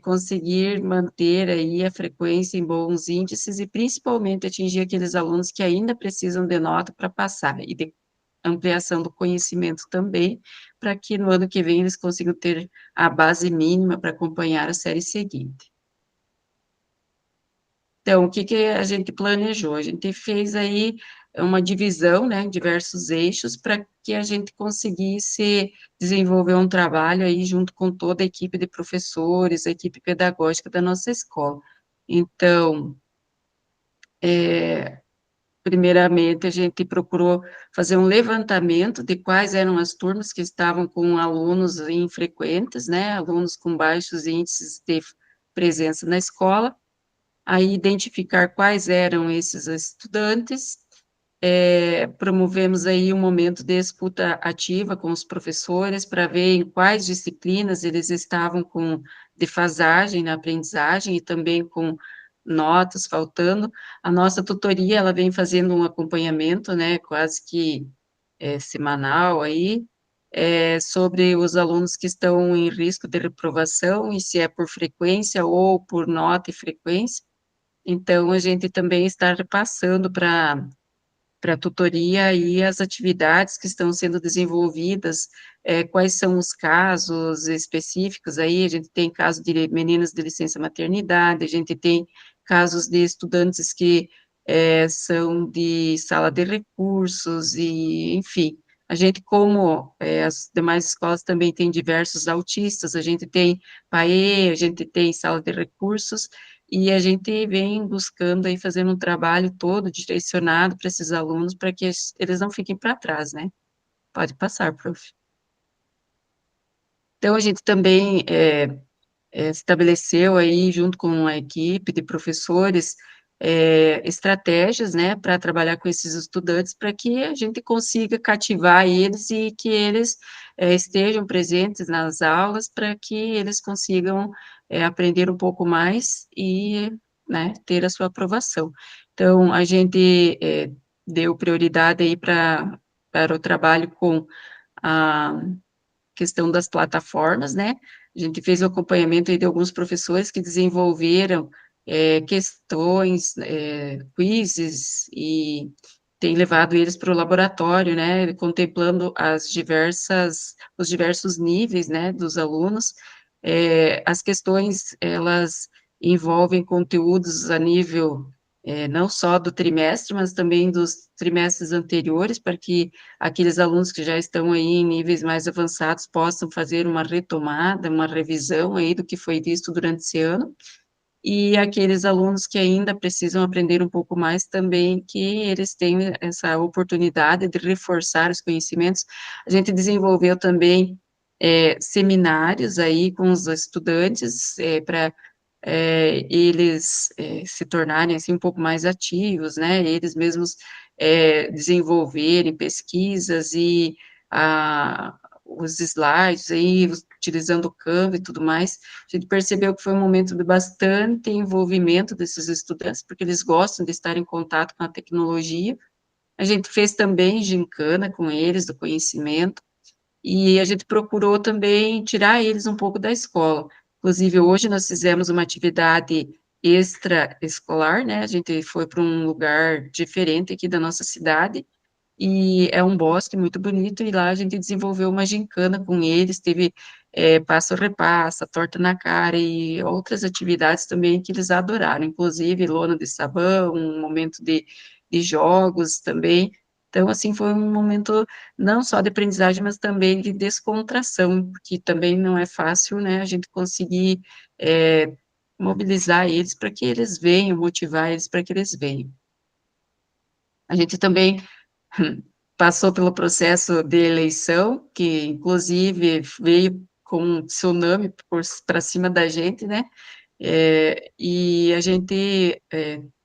conseguir manter aí a frequência em bons índices e principalmente atingir aqueles alunos que ainda precisam de nota para passar e de ampliação do conhecimento também, para que no ano que vem eles consigam ter a base mínima para acompanhar a série seguinte. Então, o que que a gente planejou? A gente fez aí uma divisão, né, em diversos eixos, para que a gente conseguisse desenvolver um trabalho aí junto com toda a equipe de professores, a equipe pedagógica da nossa escola. Então, primeiramente, a gente procurou fazer um levantamento de quais eram as turmas que estavam com alunos infrequentes, né, alunos com baixos índices de presença na escola, aí identificar quais eram esses estudantes, promovemos aí um momento de escuta ativa com os professores para ver em quais disciplinas eles estavam com defasagem na aprendizagem e também com notas faltando. A nossa tutoria, ela vem fazendo um acompanhamento, né, quase que semanal aí, sobre os alunos que estão em risco de reprovação, e se é por frequência ou por nota e frequência. Então, a gente também está repassando para a tutoria e as atividades que estão sendo desenvolvidas, quais são os casos específicos aí, a gente tem caso de meninas de licença maternidade, a gente tem casos de estudantes que são de sala de recursos, e, enfim, a gente, como as demais escolas também tem diversos autistas, a gente tem PAE, a gente tem sala de recursos, e a gente vem buscando aí, fazendo um trabalho todo direcionado para esses alunos, para que eles não fiquem para trás, né? Pode passar, prof. Então, a gente também estabeleceu aí, junto com a equipe de professores, estratégias, né, para trabalhar com esses estudantes, para que a gente consiga cativar eles e que eles estejam presentes nas aulas, para que eles consigam aprender um pouco mais e, né, ter a sua aprovação. Então, a gente deu prioridade aí para o trabalho com a questão das plataformas, né? A gente fez o acompanhamento aí de alguns professores que desenvolveram questões, quizzes, e tem levado eles para o laboratório, né? Contemplando os diversos níveis, né, dos alunos. As questões, elas envolvem conteúdos a nível não só do trimestre, mas também dos trimestres anteriores, para que aqueles alunos que já estão aí em níveis mais avançados possam fazer uma retomada, uma revisão aí do que foi visto durante esse ano, e aqueles alunos que ainda precisam aprender um pouco mais também, que eles tenham essa oportunidade de reforçar os conhecimentos. A gente desenvolveu também seminários aí com os estudantes, para eles se tornarem, assim, um pouco mais ativos, né, eles mesmos desenvolverem pesquisas e os slides aí, utilizando o Canva e tudo mais. A gente percebeu que foi um momento de bastante envolvimento desses estudantes, porque eles gostam de estar em contato com a tecnologia. A gente fez também gincana com eles, do conhecimento, e a gente procurou também tirar eles um pouco da escola. Inclusive, hoje nós fizemos uma atividade extraescolar, né, a gente foi para um lugar diferente aqui da nossa cidade, e é um bosque muito bonito, e lá a gente desenvolveu uma gincana com eles, teve passo-repassa, torta na cara, e outras atividades também que eles adoraram, inclusive lona de sabão, um momento de jogos também. Então, assim, foi um momento não só de aprendizagem, mas também de descontração, porque também não é fácil, né, a gente conseguir mobilizar eles para que eles venham, motivar eles para que eles venham. A gente também passou pelo processo de eleição, que inclusive veio com um tsunami para cima da gente, né? E a gente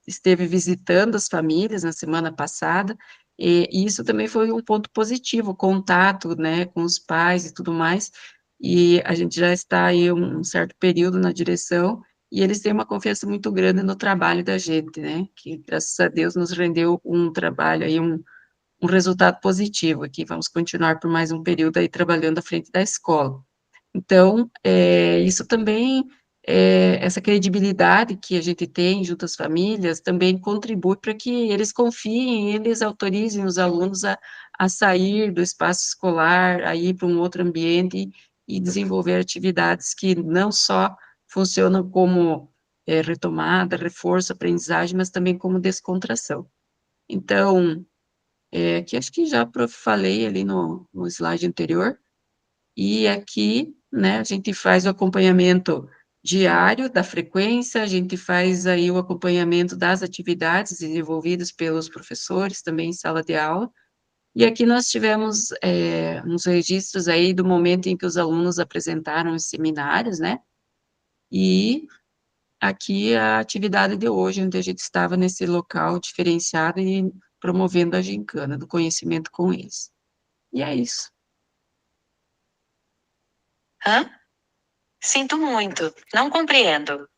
esteve visitando as famílias na semana passada, e isso também foi um ponto positivo, contato, né, com os pais e tudo mais, e a gente já está aí um certo período na direção, e eles têm uma confiança muito grande no trabalho da gente, né, que graças a Deus nos rendeu um trabalho aí, um resultado positivo aqui, vamos continuar por mais um período aí trabalhando à frente da escola. Então, isso também, essa credibilidade que a gente tem junto às famílias, também contribui para que eles confiem, eles autorizem os alunos a sair do espaço escolar, a ir para um outro ambiente e desenvolver atividades que não só funcionam como retomada, reforço, aprendizagem, mas também como descontração. Então, que acho que já falei ali no slide anterior, e aqui, né, a gente faz o acompanhamento diário da frequência, a gente faz aí o acompanhamento das atividades desenvolvidas pelos professores, também em sala de aula, e aqui nós tivemos uns registros aí do momento em que os alunos apresentaram os seminários, né, e aqui a atividade de hoje, onde a gente estava nesse local diferenciado e promovendo a gincana do conhecimento com eles. E é isso. Hã? Sinto muito, não compreendo.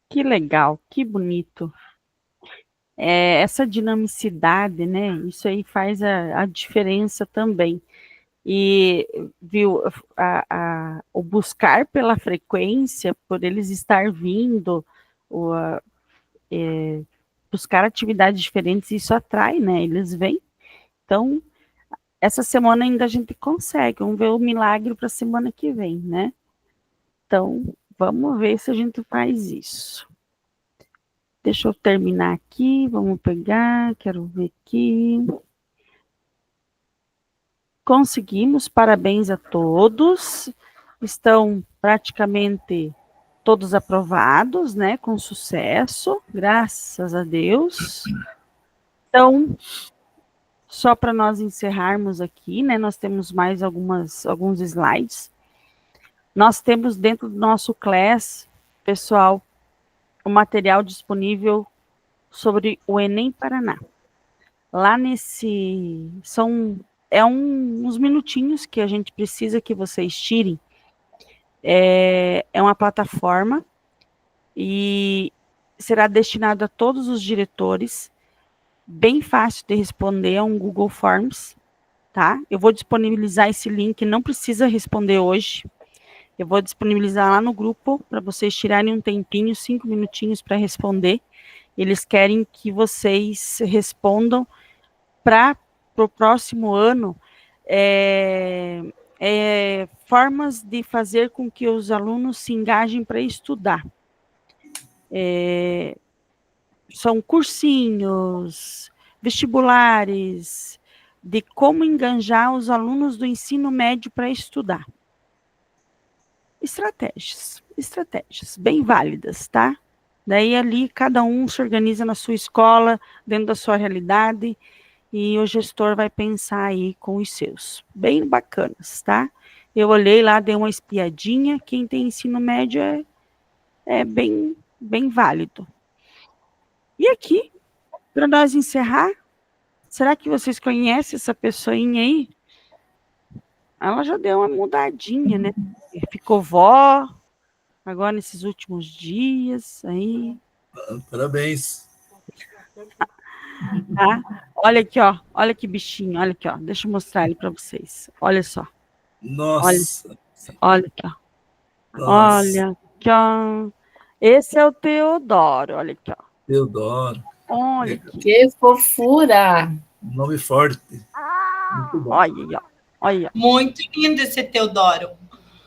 Que legal, que bonito. Essa dinamicidade, né? Isso aí faz a diferença também. E, viu, o buscar pela frequência, por eles estar vindo, buscar atividades diferentes, isso atrai, né? Eles vêm. Então, essa semana ainda a gente consegue. Vamos ver o milagre para a semana que vem, né? Então, vamos ver se a gente faz isso. Deixa eu terminar aqui, vamos pegar, quero ver aqui. Conseguimos, parabéns a todos. Estão praticamente todos aprovados, né, com sucesso, graças a Deus. Então, só para nós encerrarmos aqui, né, nós temos mais alguns slides. Nós temos dentro do nosso Class, pessoal, o material disponível sobre o Enem Paraná. Lá uns minutinhos que a gente precisa que vocês tirem. É uma plataforma e será destinado a todos os diretores, bem fácil de responder, é um Google Forms, tá? Eu vou disponibilizar esse link, não precisa responder hoje, eu vou disponibilizar lá no grupo, para vocês tirarem um tempinho, 5 minutinhos para responder. Eles querem que vocês respondam para o próximo ano, formas de fazer com que os alunos se engajem para estudar. são cursinhos, vestibulares, de como enganjar os alunos do ensino médio para estudar. Estratégias bem válidas, tá? Daí ali cada um se organiza na sua escola, dentro da sua realidade, e o gestor vai pensar aí com os seus. Bem bacanas, tá? Eu olhei lá, dei uma espiadinha, quem tem ensino médio é bem válido. E aqui, para nós encerrar, será que vocês conhecem essa pessoinha aí? Ela já deu uma mudadinha, né? Ficou vó, agora nesses últimos dias, aí. Parabéns. Tá? Olha aqui, ó. Olha que bichinho, olha aqui, ó. Deixa eu mostrar ele para vocês. Olha só. Nossa. Olha aqui, ó. Nossa. Olha aqui, ó. Esse é o Teodoro, olha aqui, ó. Teodoro. Olha aqui. Que fofura! Nome forte. Muito bom. Olha aí, ó. Olha. Muito lindo esse Teodoro.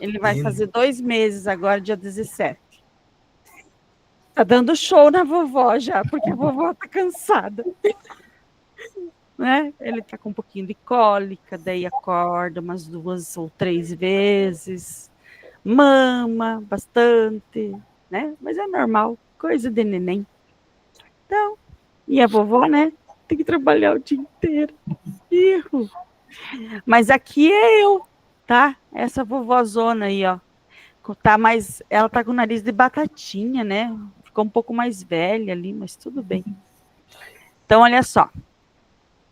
Ele vai fazer 2 meses agora, dia 17. Tá dando show na vovó já, porque a vovó tá cansada. Né? Ele tá com um pouquinho de cólica, daí acorda umas 2 ou 3 vezes, mama bastante, né? Mas é normal, coisa de neném. Então, e a vovó, né? Tem que trabalhar o dia inteiro. Erro. Mas aqui é eu, tá? Essa vovózona aí, ó. Tá mais, ela tá com o nariz de batatinha, né? Ficou um pouco mais velha ali, mas tudo bem. Então, olha só.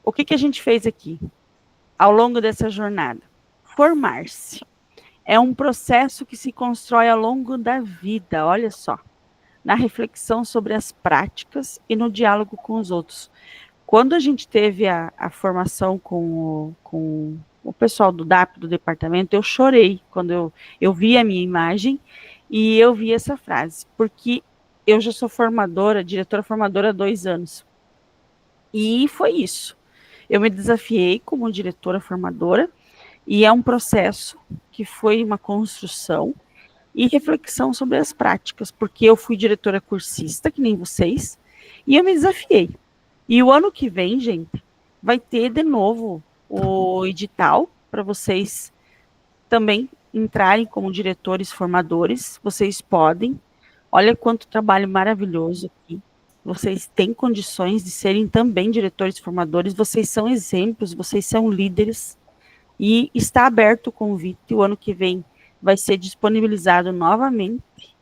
O que a gente fez aqui ao longo dessa jornada? Formar-se. É um processo que se constrói ao longo da vida, olha só. Na reflexão sobre as práticas e no diálogo com os outros. Quando a gente teve a formação com o pessoal do DAP, do departamento, eu chorei quando eu vi a minha imagem e eu vi essa frase, porque eu já sou formadora, diretora formadora há 2 anos. E foi isso. Eu me desafiei como diretora formadora e é um processo que foi uma construção e reflexão sobre as práticas, porque eu fui diretora cursista, que nem vocês, e eu me desafiei. E o ano que vem, gente, vai ter de novo o edital para vocês também entrarem como diretores formadores. Vocês podem. Olha quanto trabalho maravilhoso aqui. Vocês têm condições de serem também diretores formadores. Vocês são exemplos, vocês são líderes. E está aberto o convite. O ano que vem vai ser disponibilizado novamente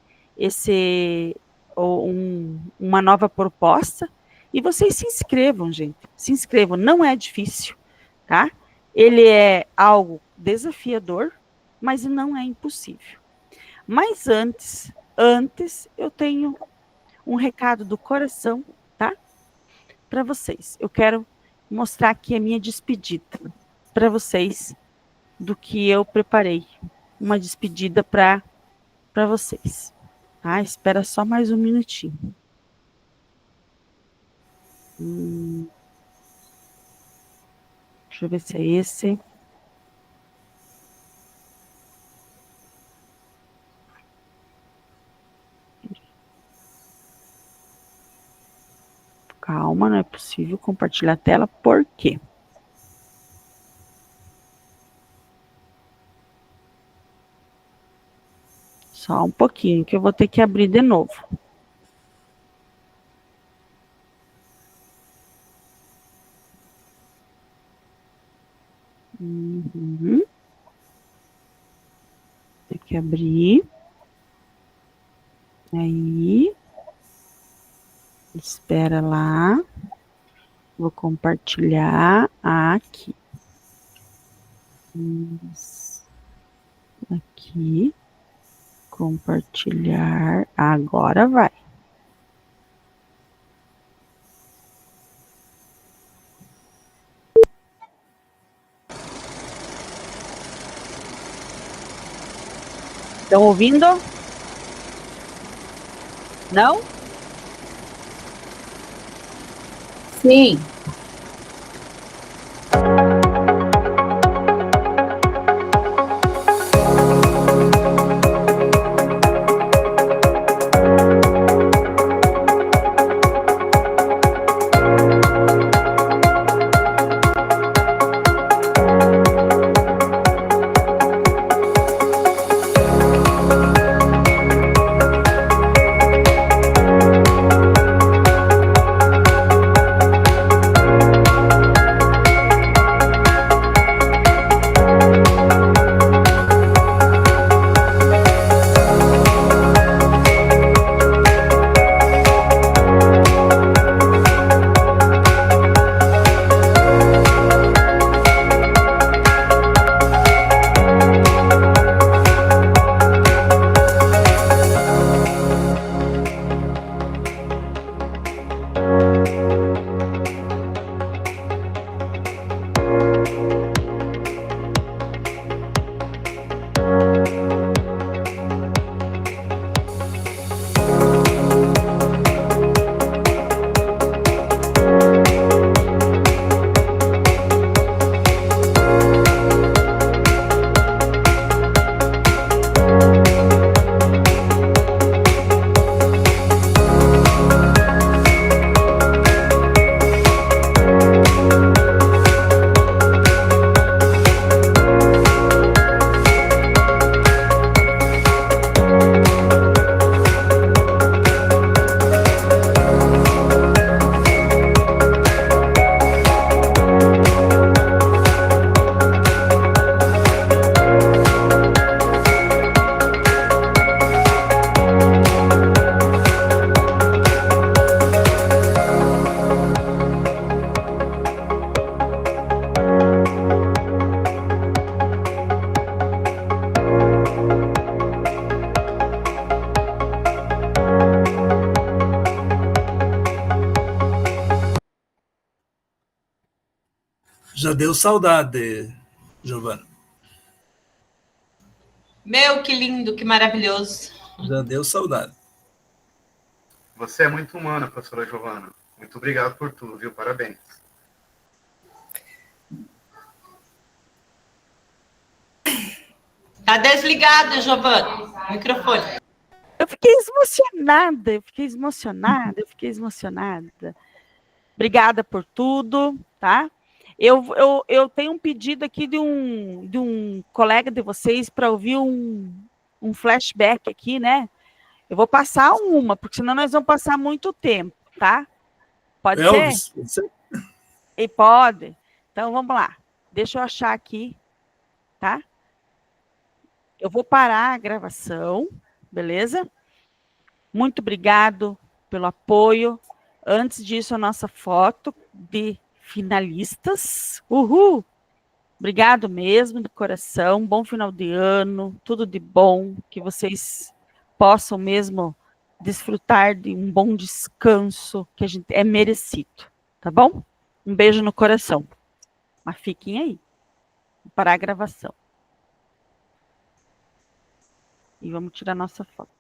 uma nova proposta. E vocês se inscrevam, gente. Se inscrevam. Não é difícil, tá? Ele é algo desafiador, mas não é impossível. Mas antes eu tenho um recado do coração, tá? Para vocês. Eu quero mostrar aqui a minha despedida para vocês do que eu preparei. Uma despedida para vocês. Tá? Espera só mais um minutinho. Deixa eu ver se é esse. Calma, não é possível compartilhar a tela. Por quê? Só um pouquinho, que eu vou ter que abrir de novo. Tem que abrir. Aí. Espera lá. Vou compartilhar aqui. Isso. Aqui. Compartilhar. Agora vai. Estão ouvindo? Não? Sim. Já deu saudade, Giovana. Meu, que lindo, que maravilhoso. Já deu saudade. Você é muito humana, professora Giovana. Muito obrigado por tudo, viu? Parabéns. Tá desligado, Giovana. Microfone. Eu fiquei emocionada. Obrigada por tudo, tá? Eu tenho um pedido aqui de um colega de vocês para ouvir um flashback aqui, né? Eu vou passar uma, porque senão nós vamos passar muito tempo, tá? Pode Elvis, ser? você... E pode. Então, vamos lá. Deixa eu achar aqui, tá? Eu vou parar a gravação, beleza? Muito obrigado pelo apoio. Antes disso, a nossa foto de finalistas. Uhul! Obrigado mesmo, de coração. Bom final de ano, tudo de bom. Que vocês possam mesmo desfrutar de um bom descanso, que a gente é merecido. Tá bom? Um beijo no coração. Mas fiquem aí. Vou parar a gravação. E vamos tirar nossa foto.